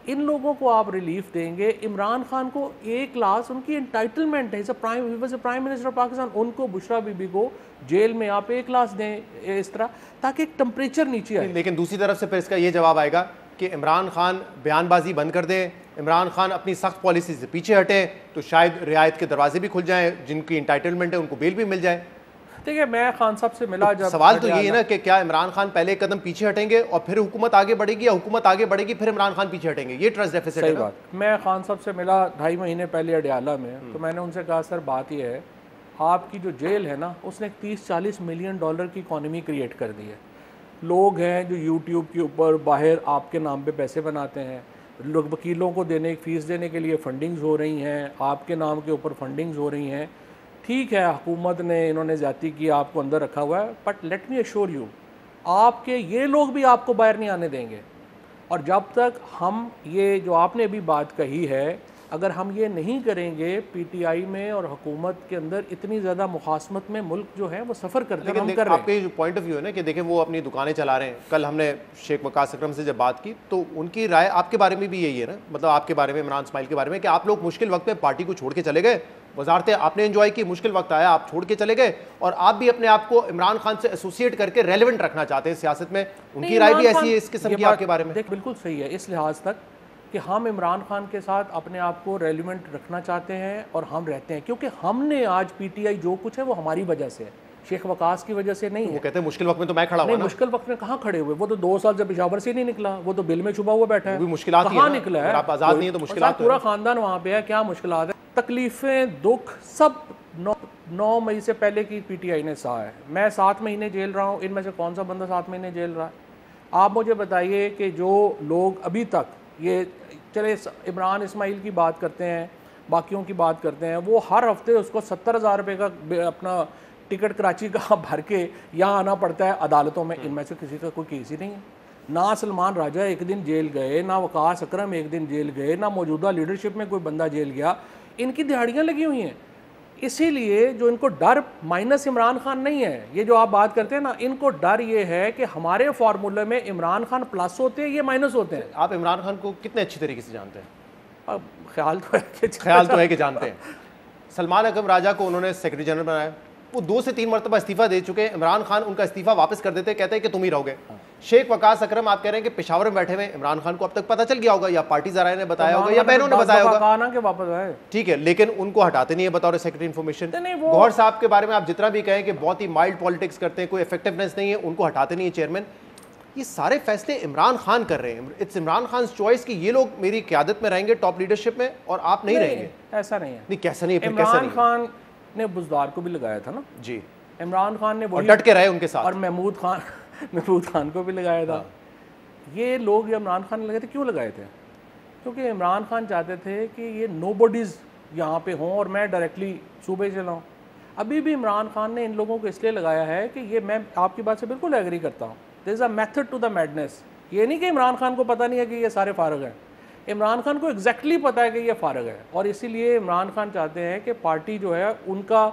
इन लोगों को आप रिलीफ देंगे। इमरान खान को एक क्लास उनकी एंटाइटलमेंट है, प्राइम मिनिस्टर ऑफ पाकिस्तान, उनको बुशरा बीबी को जेल में आप एक क्लास दें इस तरह, ताकि एक टेम्परेचर नीचे आए। लेकिन दूसरी तरफ से फिर इसका ये जवाब आएगा कि इमरान खान बयानबाजी बंद कर दें, इमरान खान अपनी सख्त पॉलिसी से पीछे हटें, तो शायद रियायत के दरवाजे भी खुल जाएं, जिनकी इंटाइटलमेंट है उनको बेल भी मिल जाए। देखिए, मैं खान साहब से मिला, जब सवाल तो ये है ना कि क्या इमरान खान पहले एक कदम पीछे हटेंगे और फिर हुकूमत आगे बढ़ेगी, या हुकूमत आगे बढ़ेगी फिर इमरान खान पीछे हटेंगे? ये ट्रस्ट डेफिसिट है। सही बात। मैं खान साहब से मिला 2.5 महीने पहले अडयाला में, तो मैंने उनसे कहा सर बात ये है, आपकी जो जेल है ना, उसने 30-40 मिलियन डॉलर की इकॉनमी क्रिएट कर दी है। लोग हैं जो यूट्यूब के ऊपर बाहर आपके नाम पे पैसे बनाते हैं, लोग वकीलों को फीस देने के लिए फंडिंग्स हो रही हैं, आपके नाम के ऊपर फंडिंग्स हो रही हैं। ठीक है, हुकूमत ने इन्होंने ज़्यादती की, आपको अंदर रखा हुआ है, but let me assure you, आपके ये लोग भी आपको बाहर नहीं आने देंगे। और जब तक हम ये जो आपने अभी बात कही है, अगर हम ये नहीं करेंगे, पीटीआई में और हुकूमत के अंदर इतनी ज़्यादा मुखासमत में मुल्क जो है वो सफ़र करते हैं। हम कर रहे हैं। आपके जो पॉइंट ऑफ व्यू है ना कि देखें वो अपनी दुकानें चला रहे हैं। कल हमने शेख वकास अकरम से जब बात की तो उनकी राय आपके बारे में भी यही है ना, मतलब आपके बारे में, इमरान इस्माइल के बारे में, कि आप लोग मुश्किल वक्त में पार्टी को छोड़ के चले गए, वजारतें आपने एंजॉय की, मुश्किल वक्त आया आप छोड़ के चले गए, और आप भी अपने आप को इमरान खान से एसोसिएट करके रेलेवेंट रखना चाहते हैं सियासत में। उनकी राय भी ऐसी है इस किस्म की आपके बारे में? देख, बिल्कुल सही है इस लिहाज तक कि हम इमरान खान के साथ अपने आप को रेलिवेंट रखना चाहते हैं और हम रहते हैं, क्योंकि हमने आज पीटीआई जो कुछ है वो हमारी वजह से है, शेख वकास की वजह से नहीं है। वो कहते हैं मुश्किल वक्त में तो मैं खड़ा हुआ नहीं, मुश्किल वक्त में कहाँ खड़े हुए? वो तो 2 साल जब पेशावर से नहीं निकला, वो तो बिल में छुपा हुआ बैठा है। मुश्किलात कहाँ निकला है? आप आजाद नहीं है तो मुश्किलात, पूरा खानदान वहाँ पे है, क्या मुश्किलात है, तकलीफें, दुख सब 9 मई से पहले की पीटीआई ने सहा है। मैं 7 महीने जेल रहा हूँ, इनमें से कौन सा बंदा 7 महीने जेल रहा है? आप मुझे बताइए कि जो लोग अभी तक ये, चले इमरान इस्माइल की बात करते हैं, बाकियों की बात करते हैं, वो हर हफ्ते उसको 70,000 रुपये का अपना टिकट कराची का भर के यहाँ आना पड़ता है अदालतों में। इनमें से किसी का कोई केस ही नहीं है। ना सलमान राजा एक दिन जेल गए, ना वकास अकरम एक दिन जेल गए, ना मौजूदा लीडरशिप में कोई बंदा जेल गया। इनकी दिहाड़ियाँ लगी हुई हैं। इसीलिए जो इनको डर माइनस इमरान खान नहीं है, ये जो आप बात करते हैं ना, इनको डर ये है कि हमारे फार्मूले में इमरान खान प्लस होते हैं, ये माइनस होते हैं। आप इमरान खान को कितने अच्छी तरीके से जानते हैं? अब ख्याल तो है कि जानते हैं। सलमान अकरम राजा को उन्होंने सेक्रेटरी जनरल बनाया, वो 2 से 3 मरतबा इस्तीफा दे चुके हैं। इमरान खान उनका इस्तीफा वापस कर देते, कहते हैं कि तुम ही रहोगे। शेख वकास अकरम आप कह रहे हैं कि पेशावर में बैठे हुए, इमरान खान को अब तक पता चल गया होगा, या पार्टी ज़राए ने बताया होगा, या बहनों ने बताया होगा, वापस आए, ठीक है, लेकिन उनको हटाते नहीं है बतौर सेक्रेटरी इन्फॉर्मेशन। गौहर साहब के बारे में आप जितना भी कहें कि बहुत ही माइल्ड पॉलिटिक्स करते हैं, कोई इफेक्टिवनेस नहीं है, उनको हटाते नहीं है चेयरमैन। ये सारे फैसले इमरान खान कर रहे हैं। इट्स इमरान खान चॉइस कि ये लोग मेरी क़यादत में रहेंगे, टॉप लीडरशिप में, और आप नहीं रहेंगे। ऐसा नहीं है। नहीं, कैसा नहीं है? इमरान खान ने बुज़दार को भी लगाया था ना जी, इमरान खान ने, वो डट के रहे उनके साथ, और महमूद खान को भी लगाया था। ये लोग इमरान खान लगाए थे, क्यों लगाए थे? क्योंकि इमरान खान चाहते थे कि ये नोबडीज़ यहाँ पे हों और मैं डायरेक्टली सूबे चलाऊँ। अभी भी इमरान खान ने इन लोगों को इसलिए लगाया है कि ये, मैं आपकी बात से बिल्कुल एग्री करता हूँ, there is a method to the madness. ये नहीं कि इमरान खान को पता नहीं है कि ये सारे फारग हैं, इमरान खान को एग्जैक्टली पता है कि ये फारग है, और इसीलिए इमरान खान चाहते हैं कि पार्टी जो है उनका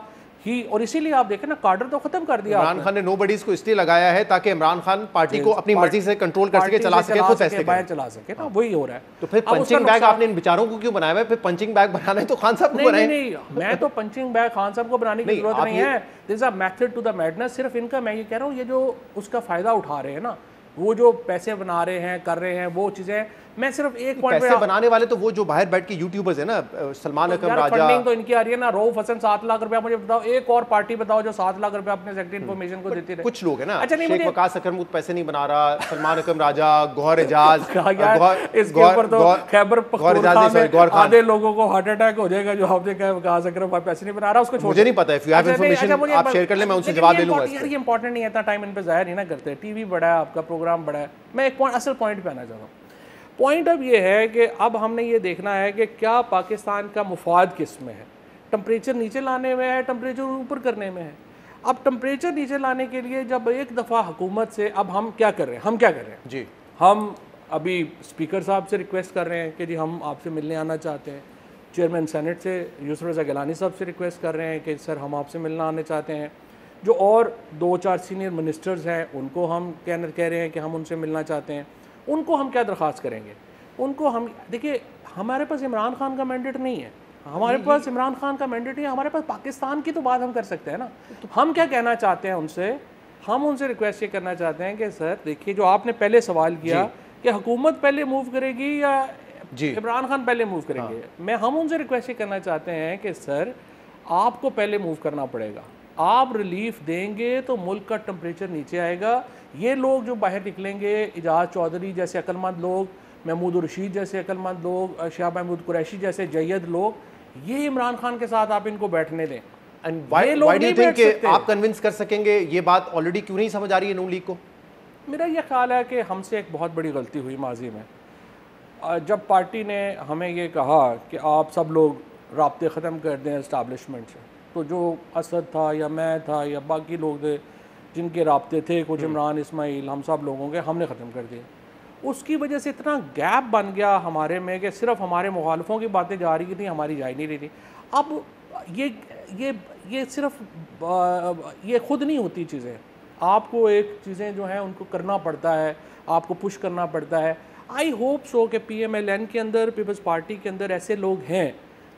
ही, और इसीलिए आप देखें ना, कार्डर तो खत्म कर दिया। इमरान खान ने नोबडीज को इसलिए लगाया है ताकि इमरान खान पार्टी को अपनी मर्जी से कंट्रोल कर सके, चला सके, खुद फैसले बाहर चला सके ना, वही हो रहा है। तो फिर पंचिंग बैग आपने इन बेचारों को क्यों बनाया है? फिर पंचिंग बैग बनाना है तो खान साहब को बनाएं। नहीं, मैं तो पंचिंग बैग खान साहब को बनाने की जरूरत नहीं है। This is a method to the madness. सिर्फ इनका, मैं ये कह रहा हूँ, ये जो उसका फायदा उठा रहे हैं ना, वो जो पैसे बना रहे हैं, कर रहे हैं, वो चीजें, मैं सिर्फ एक पॉइंट पैसे बनाने वाले तो वो जो बाहर बैठ के यूट्यूबर्स है ना, सलमान अकरम राजा, फंडिंग तो इनकी आ रही है ना। रऊफ हसन 7 लाख रुपया, मुझे बताओ एक और पार्टी बताओ जो 7 लाख रुपया अपने सेक्रेटरी इन्फॉर्मेशन को देती रहे। कुछ लोग है ना, अच्छा, शेख वकास अकरम पैसे नहीं बना रहा, सलमान अकरम राजा, गौहर एजाज, इसके ऊपर तो खैबर पख्तूनख्वा में आधे लोगों को हार्ट अटैक हो जाएगा जो आपने कहा वकास अकरम पैसे नहीं बना रहा, उसको मुझे नहीं पता। इफ यू हैव इंफॉर्मेशन आप शेयर कर ले, मैं उनसे जवाब ले लूंगा। यार ये इंपॉर्टेंट नहीं है, इतना टाइम इन पे जाया नहीं ना करते। टीवी बड़ा है, आपका प्रोग्राम बड़ा है। मैं एक असल पॉइंट पे आना चाहता हूँ। पॉइंट अब ये है कि अब हमने ये देखना है कि क्या पाकिस्तान का मुफाद किस में है। टेम्परेचर नीचे लाने में है, टेम्परेचर ऊपर करने में है। अब टेम्परेचर नीचे लाने के लिए जब एक दफ़ा हुकूमत से, अब हम क्या कर रहे हैं, जी, हम अभी स्पीकर साहब से रिक्वेस्ट कर रहे हैं कि जी हम आपसे मिलने आना चाहते हैं। चेयरमैन सेनेट से यूसुफ रज़ा गिलानी साहब से रिक्वेस्ट कर रहे हैं कि सर हम आपसे मिलना आने चाहते हैं। जो और 2-4 सीनियर मिनिस्टर्स हैं उनको हम कह रहे हैं कि हम उनसे मिलना चाहते हैं। उनको हम क्या दरख्वास्त करेंगे? उनको हम, देखिए, हमारे पास इमरान खान का मैंडेट नहीं है, हमारे पास इमरान खान का मैंडेट नहीं है, हमारे पास पाकिस्तान की तो बात हम कर सकते हैं ना। तो हम क्या कहना चाहते हैं उनसे? हम उनसे रिक्वेस्ट ये करना चाहते हैं कि सर देखिए, जो आपने पहले सवाल किया कि हुकूमत पहले मूव करेगी या इमरान खान पहले मूव करेंगे, हम उनसे रिक्वेस्ट ये करना चाहते हैं कि सर आपको पहले मूव करना पड़ेगा। आप रिलीफ देंगे तो मुल्क का टेम्परेचर नीचे आएगा। ये लोग जो बाहर निकलेंगे, एजाज चौधरी जैसे अक्लमंद लोग, महमूद रशीद जैसे अक्लमंद लोग, शाह महमूद कुरैशी जैसे जयद लोग, ये इमरान खान के साथ आप इनको बैठने दें। And why do you think कि आप कन्विंस कर सकेंगे? ये बात ऑलरेडी क्यों नहीं समझ आ रही है नून लीग को? मेरा ये ख्याल है कि हमसे एक बहुत बड़ी गलती हुई माजी में, जब पार्टी ने हमें ये कहा कि आप सब लोग राब्ते ख़त्म कर दें इस्टेब्लिशमेंट से। तो जो असद था या मैं था या बाकी लोग थे जिनके राब्ते थे, कुछ इमरान इस्माइल, हम सब लोगों के, हमने ख़त्म कर दिए। उसकी वजह से इतना गैप बन गया हमारे में कि सिर्फ हमारे मुखालफों की बातें जा रही थी, हमारी जा ही नहीं रही थी। अब ये सिर्फ ये खुद नहीं होती चीज़ें, आपको एक चीज़ें जो हैं उनको करना पड़ता है, आपको पुश करना पड़ता है। आई होप सो कि PMLN के अंदर, पीपल्स पार्टी के अंदर ऐसे लोग हैं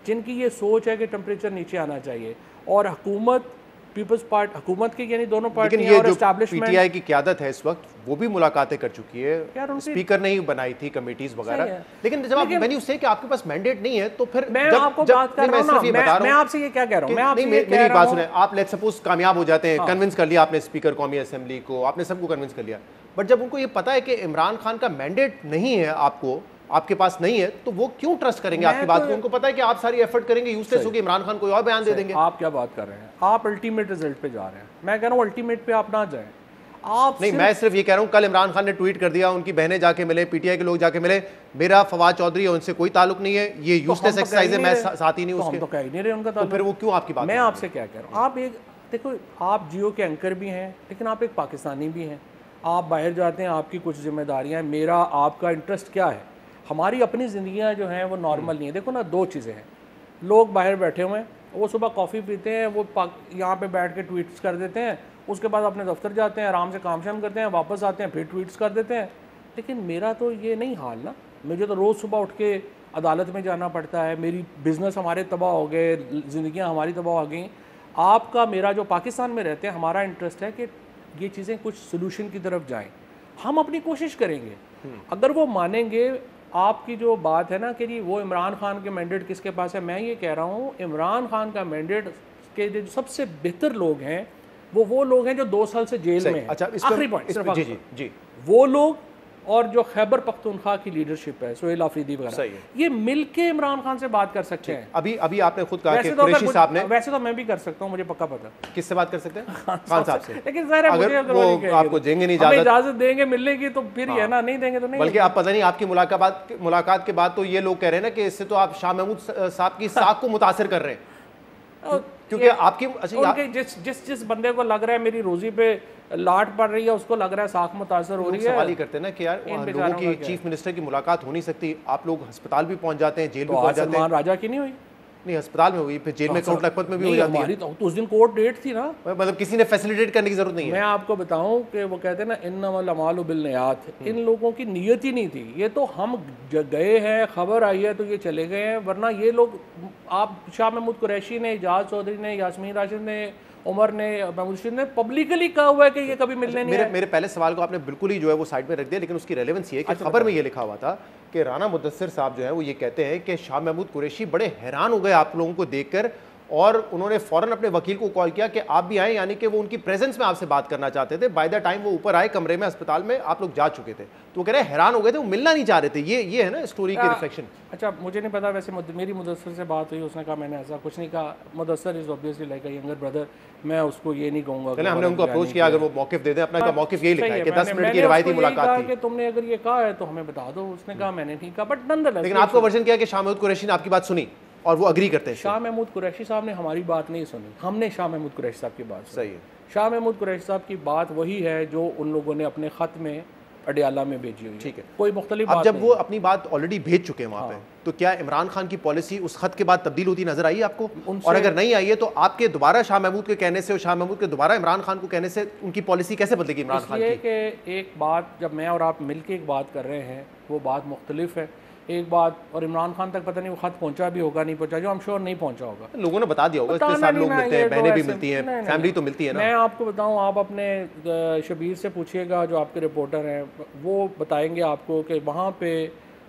जिनकी ये सोच है कि टेम्परेचर नीचे आना चाहिए, और हुकूमत, पीपल्स पार्टी, हुकूमत की यानी दोनों पार्टियां और एस्टैब्लिशमेंट, PTI की क़यादत है इस वक्त, वो भी मुलाकातें कर चुकी है, स्पीकर ने ही बनाई थी कमेटीज वगैरह। लेकिन जब आप व्हेन यू से कि आपके पास मैंडेट नहीं है, तो फिर मैं आपको बात कर रहा हूं ना, मैं आपसे ये क्या कह रहा हूं, मैं आपसे मेरी एक बात सुने, आप लेट्स सपोज कामयाब हो जाते हैं, कन्विंस कर लिया आपने स्पीकर कौमी असेंबली को, आपने सबको कन्विंस कर लिया, बट जब उनको ये पता है कि इमरान खान का मैंडेट नहीं है, आपके पास नहीं है, तो वो क्यों ट्रस्ट करेंगे आपकी बात को? उनको पता है कि आप सारी एफर्ट करेंगे, यूजलेस होगी, इमरान खान कोई और बयान दे देंगे। आप क्या बात कर रहे हैं? आप अल्टीमेट रिजल्ट पे जा रहे हैं। मैं कह रहा हूं अल्टीमेट पे आप ना जाएं। आप नहीं, मैं सिर्फ ये कह रहा हूं, कल इमरान खान ने ट्वीट कर दिया, उनकी बहनें जाके मिले, PTI के लोग जाके मिले, मेरा फवाद चौधरी है, उनसे कोई ताल्लुक नहीं है, ये यूजलेस एक्सरसाइज है, मैं साथ ही नहीं उसके। हम तो कह ही नहीं रहे उनका ताल्लुक, तो फिर वो क्यों आपकी बात? मैं आपसे क्या कह रहा हूं, आप एक देखो, आप जियो के एंकर भी हैं, लेकिन आप एक पाकिस्तानी भी हैं, आप बाहर जाते हैं, आपकी कुछ जिम्मेदारियां हैं, मेरा आपका इंटरेस्ट क्या है? हमारी अपनी ज़िंदगियाँ जो हैं वो नॉर्मल नहीं है। देखो ना, दो चीज़ें हैं, लोग बाहर बैठे हुए हैं, वो सुबह कॉफ़ी पीते हैं, वो यहाँ पे बैठ के ट्वीट्स कर देते हैं, उसके बाद अपने दफ्तर जाते हैं, आराम से काम शाम करते हैं, वापस आते हैं, फिर ट्वीट्स कर देते हैं। लेकिन मेरा तो ये नहीं हाल ना, मुझे तो रोज़ सुबह उठ के अदालत में जाना पड़ता है, मेरी बिज़नेस हमारे तबाह हो गए, ज़िंदगियाँ हमारी तबाह हो गई। आपका, मेरा जो पाकिस्तान में रहते हैं, हमारा इंटरेस्ट है कि ये चीज़ें कुछ सोल्यूशन की तरफ जाएँ, हम अपनी कोशिश करेंगे। अगर वो मानेंगे, आपकी जो बात है ना कि जी वो इमरान खान के मैंडेट किसके पास है, मैं ये कह रहा हूँ इमरान खान का मैंडेट के जो सबसे बेहतर लोग हैं वो लोग हैं जो 2 साल से जेल में हैं। अच्छा, आखिरी पॉइंट, जी, वो लोग और जो खैबर पख्तूनख्वा की लीडरशिप है, सोहेल आफरीदी वगैरह, ये मिलके इमरान खान से बात कर सकते हैं। अभी आपने खुद कहा कि कुरैशी साहब ने, वैसे तो मैं भी कर सकता हूँ, मुझे पक्का पता है। किससे बात कर सकते हैं? खान साहब से। लेकिन ज़ाहिर है अगर वो आपको देंगे नहीं इजाजत देंगे मिलने की, तो फिर ही है ना, नहीं देंगे तो नहीं। बल्कि आप पता नहीं, आपकी मुलाकात के बाद तो ये लोग कह रहे हैं ना कि इससे तो आप शाह महमूद साहब की साख को मुतासिर कर रहे हैं, क्योंकि आपकी जिस बंदे को लग रहा है मेरी रोजी पे लाट पड़ रही है, उसको लग रहा है साख मुतासर हो रही है। सवाल ही करते हैं ना कि यार लोगों की चीफ मिनिस्टर की मुलाकात हो नहीं सकती, आप लोग अस्पताल भी पहुंच जाते हैं, जेल भी पहुंच जाते हैं। राजा की नहीं हुई? नहीं, अस्पताल में हुई, फिर जेल में कोर्ट लखपत में भी हो जाती है। तो उस दिन कोर्ट डेट थी ना, मतलब किसी ने फैसिलिटेट करने की जरूरत नहीं है। मैं आपको बताऊं कि वो कहते हैं ना, इन्नमल अमालु बिन्नियात, इन लोगों की नीयत ही नहीं थी। ये तो हम गए हैं, खबर आई है तो ये चले गए हैं, वरना ये लोग, आप शाह महमूद कुरैशी ने, एजाज चौधरी ने, यास्मीन राशिद ने, उमर ने, महमूद रशीद ने पब्लिकली कहा हुआ है कि ये कभी मिलने नहीं आए। मेरे पहले सवाल को आपने बिल्कुल ही जो है वो साइड में रख दिया, लेकिन उसकी रेलेवेंस ये है कि खबर में ये लिखा हुआ था कि राना मुदस्सिर साहब जो है वो ये कहते हैं कि शाह महमूद कुरैशी बड़े हैरान हो गए आप लोगों को देखकर, और उन्होंने फौरन अपने वकील को कॉल किया कि आप भी आए, यानी कि वो उनकी प्रेजेंस में आपसे बात करना चाहते थे। बाय द टाइम वो ऊपर आए कमरे में, अस्पताल में आप लोग जा चुके थे, तो वो कह रहे हैरान हो गए थे, वो मिलना नहीं चाह रहे थे। ये है ना स्टोरी की रिफ्लेक्शन। अच्छा, मुझे नहीं पता, वैसे मेरी मुदस्सिर से बात हुई, उसने कहा मैंने ऐसा कुछ नहीं कहा। Mudassir is obviously like a younger brother, मैं उसको ये नहीं कहूँगा। चलिए, हमने उनको अप्रोच किया, अगर वो मौक़िफ़ दे दें अपना, का मौक़िफ़ यही लिखा है कि 10 मिनट की रिवायती मुलाकात थी, कि तुमने अगर ये कहा है तो हमें बता दो। उसने कहा मैंने ठीक कहा, बट नॉनदलेस। लेकिन आपको वर्जन किया कि शाह महमूद कुरैशी ने आपकी बात सुनी और वो अग्री करते हैं। शाह महमूद कुरैशी साहब ने हमारी बात नहीं सुनी, हमने शाह महमूद कुरैशी साहब की बात सुनी। सही है। शाह महमूद कुरैशी साहब की बात वही है जो उन लोगों ने अपने ख़त में अडियाला में भेजी हुई। ठीक है, कोई मुख्तलिफ बात। अब जब वो अपनी बात ऑलरेडी भेज चुके हैं वहाँ पे, तो क्या इमरान खान की पॉलिसी उस खत के बाद तब्दील होती नजर आई आपको? और अगर नहीं आई है तो आपके दोबारा शाह महमूद के कहने से और शाह महमूद के दोबारा इमरान खान को कहने से उनकी पॉलिसी कैसे बदलेगी इमरान खान की? कि एक बात, जब मैं और आप मिलकर एक बात कर रहे हैं, वो बात मुख्तलिफ है। एक बात, और इमरान खान तक पता नहीं वो खत पहुंचा भी होगा, नहीं पहुंचा, जो हम श्योर नहीं पहुंचा होगा। लोगों ने बता दिया होगा, इतने सारे लोग मिलते हैं, बहनें भी मिलती हैं, फैमिली तो मिलती है ना। मैं आपको बताऊं, आप अपने शबीर से पूछिएगा जो आपके रिपोर्टर हैं, वो बताएंगे आपको कि वहाँ पे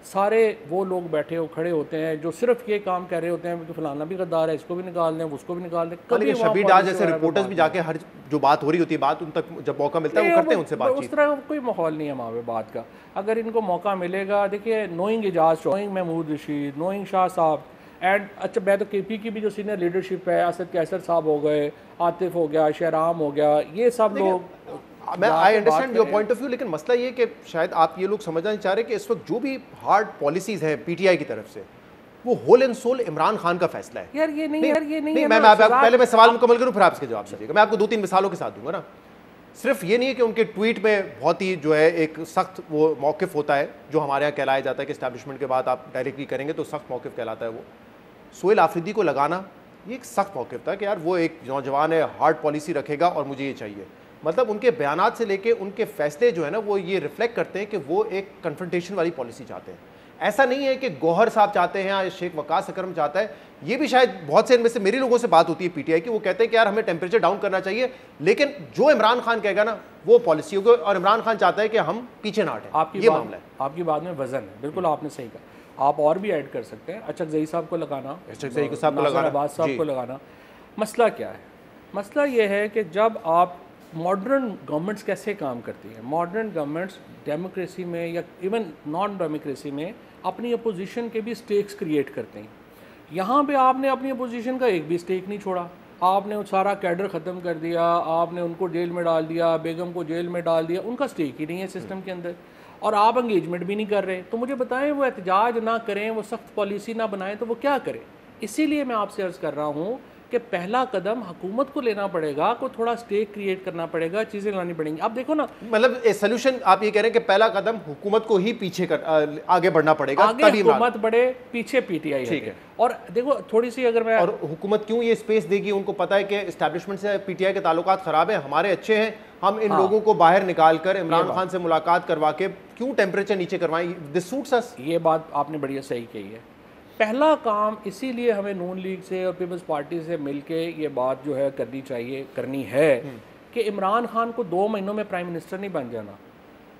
सारे वो लोग बैठे खड़े होते हैं जो सिर्फ ये काम कर रहे होते हैं कि फलाना भी गद्दार है, इसको भी निकाल दें, उसको भी निकाल दें। कभी शबीर डार जैसे रिपोर्टर्स भी जाके हर जो बात हो रही होती है, बात उन तक जब मौका मिलता है वो करते हैं उनसे बातचीत। उस तरह कोई माहौल नहीं है वहाँ पे बात का। अगर इनको मौका मिलेगा, देखिए, knowing Ejaz, knowing Mahmood Rashid, knowing Shah Sahab, and अच्छा मैं तो KP की भी जो सीनियर लीडरशिप है, असद कैसर साहब हो गए, आतिफ हो गया, शहराम हो गया, ये सब लोग, मैं I understand your point of view, लेकिन मसला ये कि शायद आप ये लोग समझना नहीं चाह रहे कि इस वक्त जो भी हार्ड पॉलिसीज हैं PTI की तरफ से, वो whole and sole Imran Khan का फैसला है। यार ये नहीं, मैं पहले मैं सवाल मुकम्मल करूं, फिर आप इसके जवाब दीजिएगा। मैं आपको 2-3 मिसालों के साथ दूंगा ना। सिर्फ ये नहीं है कि उनके ट्वीट में बहुत ही जो है एक सख्त वो मौक़िफ़ होता है जो हमारे यहाँ कहलाया जाता है कि एस्टैब्लिशमेंट के बाद आप डायरेक्टली करेंगे तो सख्त मौक़िफ़ कहलाता है। वो सोहेल आफरीदी को लगाना ये एक सख्त मौक़िफ़ था कि यार वो एक नौजवान है, हार्ड पॉलिसी रखेगा और मुझे ये चाहिए। मतलब उनके बयानात से लेके उनके फैसले जो है ना वो ये रिफ्लेक्ट करते हैं कि वो एक कन्फ्रंटेशन वाली पॉलिसी चाहते हैं। ऐसा नहीं है कि गौहर साहब चाहते हैं या शेख वकास अकरम चाहता है। ये भी शायद बहुत से इनमें से मेरे लोगों से बात होती है पीटीआई की, वो कहते हैं कि यार हमें टेम्परेचर डाउन करना चाहिए, लेकिन जो इमरान खान कहेगा ना वो पॉलिसी होगी, और इमरान खान चाहता है कि हम पीछे ना हटें। ये मामला है। आपकी बात में वजन है, बिल्कुल आपने सही कहा। आप और भी ऐड कर सकते हैं, अचकज़ई साहब को लगाना, अब्बास साहब को लगाना। मसला क्या है? मसला ये है कि जब आप मॉडर्न गवर्नमेंट्स कैसे काम करती है, मॉडर्न गवर्नमेंट्स डेमोक्रेसी में या इवन नॉन डेमोक्रेसी में अपनी अपोजिशन के भी स्टेक्स क्रिएट करते हैं। यहाँ पे आपने अपनी अपोजिशन का एक भी स्टेक नहीं छोड़ा, आपने सारा कैडर ख़त्म कर दिया, आपने उनको जेल में डाल दिया, बेगम को जेल में डाल दिया, उनका स्टेक ही नहीं है सिस्टम के अंदर, और आप एंगेजमेंट भी नहीं कर रहे। तो मुझे बताएं, वो एहतजाज ना करें, वो सख्त पॉलिसी ना बनाएं, तो वो क्या करें? इसीलिए मैं आपसे अर्ज़ कर रहा हूँ कि पहला कदम हुकूमत को लेना पड़ेगा, को थोड़ा स्टेक क्रिएट करना पड़ेगा, चीज़ें लानी पड़ेंगी। आप देखो ना, मतलब सोल्यूशन आप ये कह रहे हैं कि पहला कदम हुकूमत को ही पीछे आगे बढ़ना पड़ेगा, आगे हुकूमत बढ़े, पीछे पीटीआई। ठीक है। और देखो थोड़ी सी अगर मैं, और हुकूमत क्यों ये स्पेस देगी? उनको पता है कि एस्टैब्लिशमेंट से पीटीआई के ताल्लुकात खराब है, हमारे अच्छे हैं, हम इन लोगों को बाहर निकाल कर इमरान खान से मुलाकात करवा के क्यों टेम्परेचर नीचे करवाएं? दिस सूट्स अस। ये बात आपने बढ़िया सही कही है। पहला काम इसीलिए हमें नून लीग से और पीपल्स पार्टी से मिलके ये बात जो है करनी है कि इमरान खान को 2 महीनों में प्राइम मिनिस्टर नहीं बन जाना।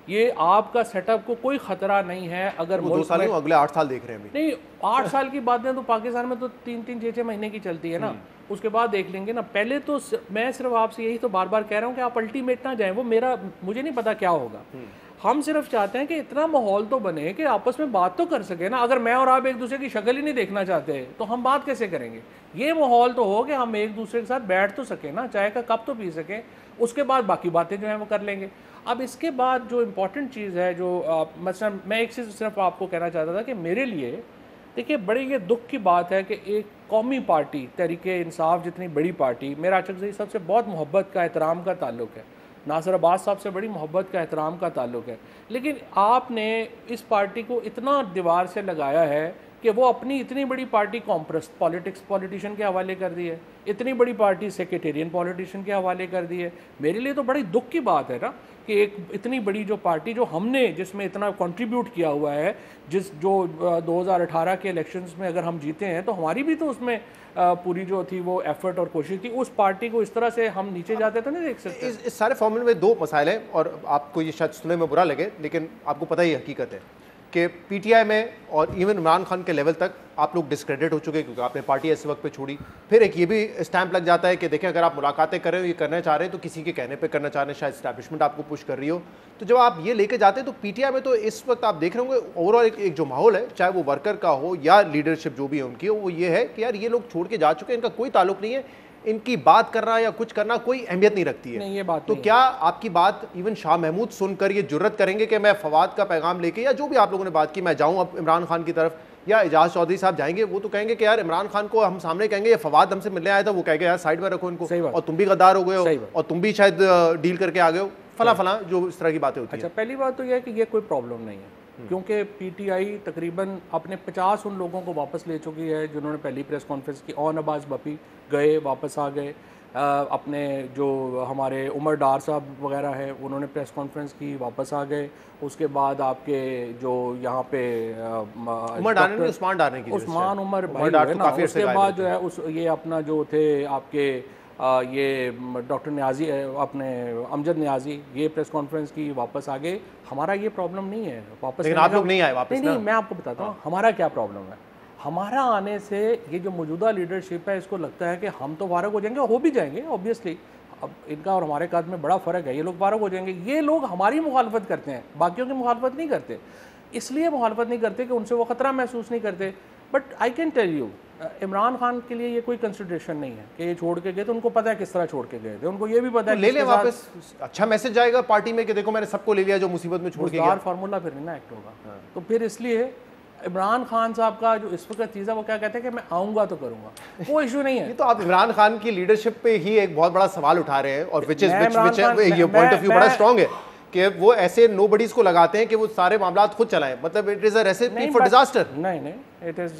ये आपका सेटअप को कोई खतरा नहीं है। अगर 2 साल में अगले 8 साल देख रहे हैं। नहीं, 8 साल की बातें तो पाकिस्तान में तो 3-3, 6-6 महीने की चलती है ना, उसके बाद देख लेंगे ना। पहले तो मैं सिर्फ आपसे यही तो बार बार कह रहा हूँ कि आप अल्टीमेट ना जाएं, वो मुझे नहीं पता क्या होगा। हम सिर्फ चाहते हैं कि इतना माहौल तो बने कि आपस में बात तो कर सके ना। अगर मैं और आप एक दूसरे की शक्ल ही नहीं देखना चाहते तो हम बात कैसे करेंगे? ये माहौल तो हो कि हम एक दूसरे के साथ बैठ तो सके ना, चाय का कप तो पी सकें, उसके बाद बाकी बातें जो हैं वो कर लेंगे। अब इसके बाद जो इम्पोर्टेंट चीज़ है, जो मतलब मैं एक चीज़ सिर्फ आपको कहना चाहता था कि मेरे लिए देखिए बड़ी ये दुख की बात है कि एक कौमी पार्टी तहरीके इंसाफ जितनी बड़ी पार्टी, मेरा अचकज़ई साहब से बहुत मोहब्बत का, एहतराम का ताल्लुक़ है, नासिर अब्बास साहब से बड़ी मोहब्बत का, एहतराम का ताल्लुक़ है, लेकिन आपने इस पार्टी को इतना दीवार से लगाया है कि वो अपनी इतनी बड़ी पार्टी पॉलिटिशियन के हवाले कर दी है, इतनी बड़ी पार्टी सेक्रेटेरियन पॉलिटिशियन के हवाले कर दी है। मेरे लिए तो बड़ी दुख की बात है ना कि एक इतनी बड़ी जो पार्टी जो हमने जिसमें इतना कंट्रीब्यूट किया हुआ है, जो 2018 के इलेक्शंस में अगर हम जीते हैं तो हमारी भी तो उसमें पूरी जो थी वो एफर्ट और कोशिश थी, उस पार्टी को इस तरह से हम नीचे जाते तो नहीं देख सकते। इस सारे फॉर्मूले में 2 मसाइल हैं, और आपको ये शायद सुनने में बुरा लगे लेकिन आपको पता ही हकीकत है कि पीटीआई में और इवन इमरान खान के लेवल तक आप लोग डिस्क्रेडिट हो चुके हैं क्योंकि आपने पार्टी ऐसे वक्त पे छोड़ी। फिर एक ये भी स्टैंप लग जाता है कि देखें अगर आप मुलाकातें कर रहे हो, ये करना चाह रहे हैं तो किसी के कहने पे करना चाह रहे हैं, शायद एस्टैब्लिशमेंट आपको पुश कर रही हो। तो जब आप ये लेके जाते हैं तो पीटीआई में तो इस वक्त आप देख रहे होंगे ओवरऑल एक जो माहौल है, चाहे वो वर्कर का हो या लीडरशिप जो भी है उनकी, वो ये है कि यार ये लोग छोड़ के जा चुके हैं, इनका कोई ताल्लुक नहीं है, इनकी बात करना या कुछ करना कोई अहमियत नहीं रखती है। नहीं, ये बात तो क्या आपकी बात इवन शाह महमूद सुनकर ये जुर्रत करेंगे कि मैं फवाद का पैगाम लेके या जो भी आप लोगों ने बात की मैं जाऊं अब इमरान खान की तरफ, या एजाज चौधरी साहब जाएंगे? वो तो कहेंगे कि यार इमरान खान को हम सामने कहेंगे ये फवाद हमसे मिलने आया था, वो कहेंगे यार साइड में रखो इनको, और तुम भी गद्दार हो गए हो और तुम भी शायद डील करके आ गए हो, फला जो इस तरह की बातें होती हैं। अच्छा, पहली बात तो यह है कि ये कोई प्रॉब्लम नहीं है क्योंकि पीटीआई तकरीबन अपने 50 उन लोगों को वापस ले चुकी है जिन्होंने पहली प्रेस कॉन्फ्रेंस की। ऑन अब्बास बपी गए, वापस आ गए, अपने जो हमारे उमर डार साहब वगैरह है उन्होंने प्रेस कॉन्फ्रेंस की, वापस आ गए। उसके बाद आपके जो यहाँ पे उस्मान उमर भाई है ना, उसके बाद जो है ये अपना जो थे आपके ये डॉक्टर न्याजी, अपने अमजद न्याजी, ये प्रेस कॉन्फ्रेंस की, वापस आ गए। हमारा ये प्रॉब्लम नहीं है वापस, लेकिन आप लोग नहीं आए वापस। नहीं, मैं आपको बताता हूँ हमारा क्या प्रॉब्लम है। हमारा आने से ये जो मौजूदा लीडरशिप है इसको लगता है कि हम तो फारग हो जाएंगे, हो भी जाएंगे ऑब्वियसली। अब इनका और हमारे काज में बड़ा फ़र्क है, ये लोग फारग हो जाएंगे। ये लोग हमारी मुखालफत करते हैं, बाकियों की मुखालफत नहीं करते। इसलिए मुखालफत नहीं करते कि उनसे वो ख़तरा महसूस नहीं करते। But I can tell you Imran Khan के लिए ये कोई कंसिडरेशन नहीं है कि ये छोड़ के गए, तो उनको पता है किस तरह छोड़ के गए थे, उनको ये भी पता है ले ले वापस। अच्छा मैसेज जाएगा पार्टी में कि देखो मैंने सबको ले लिया जो मुसीबत में छोड़ के गया। फार्मूला फिर नहीं ना एक्ट होगा। तो फिर इसलिए इमरान खान साहब का जो इस वक्त चीज़ है वो क्या कहते हैं कि मैं आऊँगा तो करूँगा, वो इशू नहीं है। तो आप इमरान खान की लीडरशिप पे ही एक बहुत बड़ा सवाल उठा रहे हैं और विच ये पॉइंट ऑफ व्यू बड़ा स्ट्रॉन्ग है कि वो ऐसे नोबडीज को लगाते हैं कि वो सारे मामला खुद चलाएं, मतलब it is a recipe for disaster. नहीं, इट इज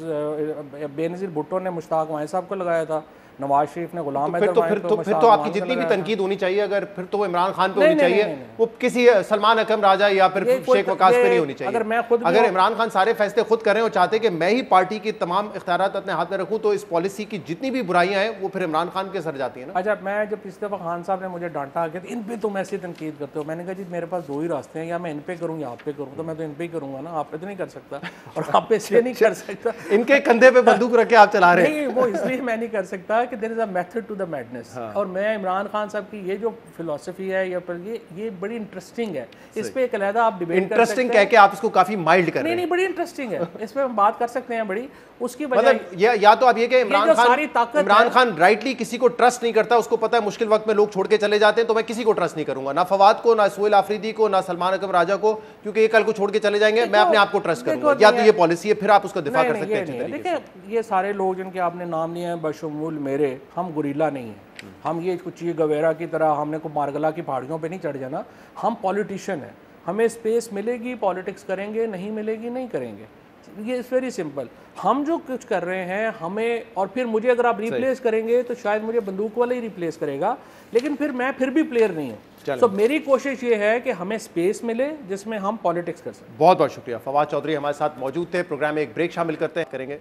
बेनजीर भुट्टो ने मुश्ताक वाहिद साहब को लगाया था, नवाज शरीफ ने गुलाम फिर तो आपकी जितनी भी तनकीद होनी चाहिए, अगर फिर तो वो इमरान खान पे होनी चाहिए, वो किसी सलमान अकरम राजा या फिर शेख वकास पे नहीं होनी चाहिए। अगर इमरान खान सारे फैसले खुद करें और चाहते कि मैं ही पार्टी की तमाम इख्तियारात अपने हाथ में रखूं, तो इस पॉलिसी की जितनी भी बुराइयां हैं वो फिर इमरान खान के सर जाती है ना। अच्छा, मैं जब पिछले दफा खान साहब ने मुझे डांटा कि इन पे तुम ऐसी तनकीद करते हो, मैंने कहा जी मेरे पास दो ही रास्ते हैं, या मैं इन पे करूँ या आप पे करूँ, तो मैं तो इन पे ही करूँगा ना, आप पे तो नहीं कर सकता और आप पे इसलिए नहीं कर सकता। इनके कंधे पे बंदूक रख के आप चला रहे हैं। नहीं, वो इसलिए मैं नहीं कर सकता कि there is a method to the madness. और मैं इमरान खान साहब की ये जो फिलॉसफी है या फिर ये बड़ी इंटरेस्टिंग है, इस पे एक अलहदा आप डिबेट कर सकते हैं। इंटरेस्टिंग कह के आप इसको काफी माइल्ड कर रहे हैं। नहीं, बड़ी इंटरेस्टिंग है, इस पे हम बात कर सकते हैं बड़ी। उसकी वजह मतलब या तो आप ये कि इमरान खान राइटली किसी को ट्रस्ट नहीं करता, उसको पता है मुश्किल वक्त में लोग छोड़ के चले जाते हैं, तो मैं किसी को ट्रस्ट नहीं करूंगा, ना फवाद को, ना सोहेल आफरीदी को, ना सलमान अकरम राजा को, क्योंकि ये कल को छोड़ के चले जाएंगे, मैं अपने आप को ट्रस्ट करूंगा। या तो ये पॉलिसी है, फिर आप उसका दिफा कर सकते हैं। देखिए, ये सारे लोग जिनके आपने नाम लिए हैं बशमूल मेरे, हम गुरीला नहीं है, हम ये कुछ गवेरा की तरह हमने को मारगला की पहाड़ियों पे नहीं चढ़ जाना। हम पॉलिटिशियन हैं, हमें स्पेस मिलेगी पॉलिटिक्स करेंगे, नहीं मिलेगी नहीं करेंगे, ये इज़ वेरी सिंपल। हम जो कुछ कर रहे हैं हमें, और फिर मुझे अगर आप रिप्लेस करेंगे तो शायद मुझे बंदूक वाला ही रिप्लेस करेगा, लेकिन फिर मैं फिर भी प्लेयर नहीं हूँ। तो मेरी कोशिश ये है कि हमें स्पेस मिले जिसमें हम पॉलिटिक्स कर सकें। बहुत बहुत शुक्रिया। फवाद चौधरी हमारे साथ मौजूद थे। प्रोग्राम में एक ब्रेक शामिल करते हैं, करेंगे।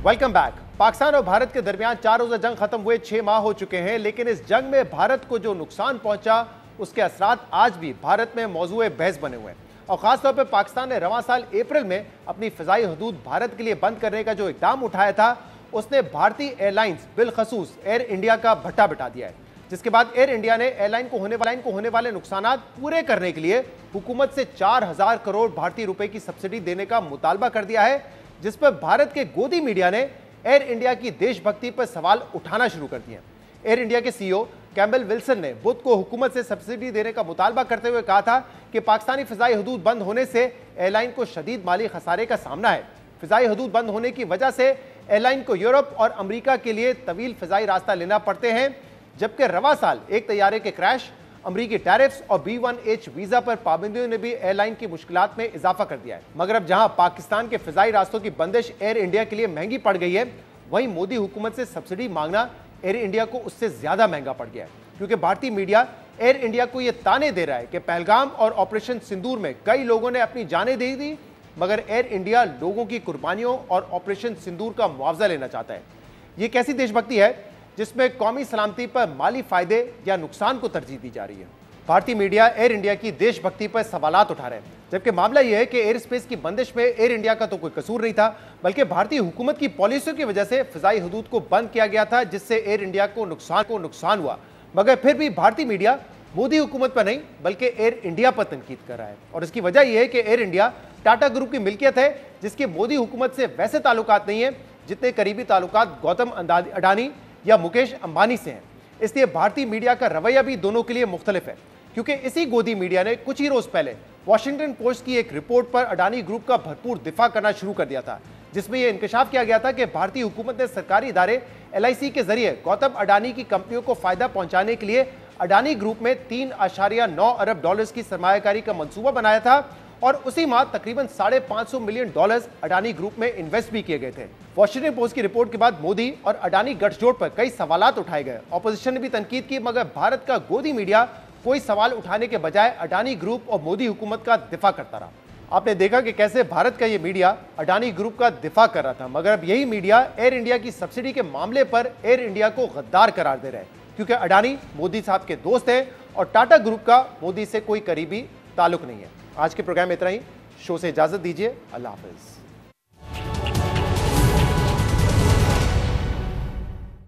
Welcome back. पाकिस्तान और भारत के दरमियान 4 रोज़ा जंग खत्म हुए 6 माह हो चुके हैं, लेकिन इस जंग में भारत को जो नुकसान पहुंचा उसके असरात आज भी भारत में मौजूए बहस बने हुए हैं। और खासतौर पर पाकिस्तान ने रवां साल अप्रैल में अपनी फिजाई हदूद भारत के लिए बंद करने का जो इकदाम उठाया था, उसने भारतीय एयरलाइंस बिलखसूस एयर इंडिया का भट्टा बिठा दिया है, जिसके बाद एयर इंडिया ने एयरलाइन को होने वाले नुकसानात पूरे करने के लिए हुकूमत से 4000 करोड़ भारतीय रुपए की सब्सिडी देने का मुतालबा कर दिया है, जिस पर भारत के गोदी मीडिया ने एयर इंडिया की देशभक्ति पर सवाल उठाना शुरू कर दिए। एयर इंडिया के सीईओ कैम्बेल विल्सन ने बुध को हुकूमत से सब्सिडी देने का मुतालबा करते हुए कहा था कि पाकिस्तानी फिजाई हदूद बंद होने से एयरलाइन को शदीद माली खसारे का सामना है। फिजाई हदूद बंद होने की वजह से एयरलाइन को यूरोप और अमेरिका के लिए तवील फिजाई रास्ता लेना पड़ते हैं, जबकि रवा साल एक तैयारे के क्रैश, अमरीकी टैरिफ्स और B1H वीजा पर पाबंदियों ने भी एयरलाइन की मुश्किलात में इजाफा कर दिया है। मगर अब जहां पाकिस्तान के फिजाई रास्तों की बंदिश एयर इंडिया के लिए महंगी पड़ गई है, वहीं मोदी हुकूमत से सब्सिडी मांगना एयर इंडिया को उससे ज्यादा महंगा पड़ गया है, क्योंकि भारतीय मीडिया एयर इंडिया को यह ताने दे रहा है कि पहलगाम और ऑपरेशन सिंदूर में कई लोगों ने अपनी जानें दे दी, मगर एयर इंडिया लोगों की कुर्बानियों और ऑपरेशन सिंदूर का मुआवजा लेना चाहता है। ये कैसी देशभक्ति है जिसमें कौमी सलामती पर माली फायदे या नुकसान को तरजीह दी जा रही है? भारतीय मीडिया एयर इंडिया की देशभक्ति पर सवालात उठा रहे हैं, जबकि मामला यह है कि एयर स्पेस की बंदिश में एयर इंडिया का तो कोई कसूर नहीं था, बल्कि भारतीय हुकूमत की पॉलिसियों की वजह से फिजाई हदूद को बंद किया गया था, जिससे एयर इंडिया को नुकसान हुआ। मगर फिर भी भारतीय मीडिया मोदी हुकूमत पर नहीं बल्कि एयर इंडिया पर तनकीद कर रहा है, और इसकी वजह यह है कि एयर इंडिया टाटा ग्रुप की मिल्कियत है, जिसके मोदी हुकूमत से वैसे ताल्लुकात नहीं है जितने करीबी ताल्लुकात गौतम अडानी या मुकेश अंबानी से हैं। इसलिए भारतीय मीडिया का रवैया भी दोनों के लिए मुख्तलिफ है, क्योंकि इसी गोदी मीडिया ने कुछ ही रोज पहले वॉशिंगटन पोस्ट की एक रिपोर्ट पर अडानी ग्रुप का भरपूर दिफा करना शुरू कर दिया था, जिसमें यह इंकशाफ किया गया था कि भारतीय हुकूमत ने सरकारी इदारे LIC के जरिए गौतम अडानी की कंपनियों को फायदा पहुंचाने के लिए अडानी ग्रुप में $3.9 अरब की सरमायाकारी का मंसूबा बनाया था, और उसी माह तकरीबन $550 मिलियन अडानी ग्रुप में इन्वेस्ट भी किए गए थे। वॉशिंगटन पोस्ट की रिपोर्ट के बाद मोदी और अडानी गठजोड़ पर कई सवालात उठाए गए। ऑपोजिशन ने भी तनकीद की, मगर भारत का गोदी मीडिया कोई सवाल उठाने के बजाय अडानी ग्रुप और मोदी हुकूमत का दिफा करता रहा। आपने देखा कि कैसे भारत का ये मीडिया अडानी ग्रुप का दिफा कर रहा था, मगर अब यही मीडिया एयर इंडिया की सब्सिडी के मामले पर एयर इंडिया को गद्दार करार दे रहे हैं, क्योंकि अडानी मोदी साहब के दोस्त हैं और टाटा ग्रुप का मोदी से कोई करीबी ताल्लुक नहीं है। आज के प्रोग्राम में इतना ही। शो से इजाजत दीजिए। अल्लाह हाफिज।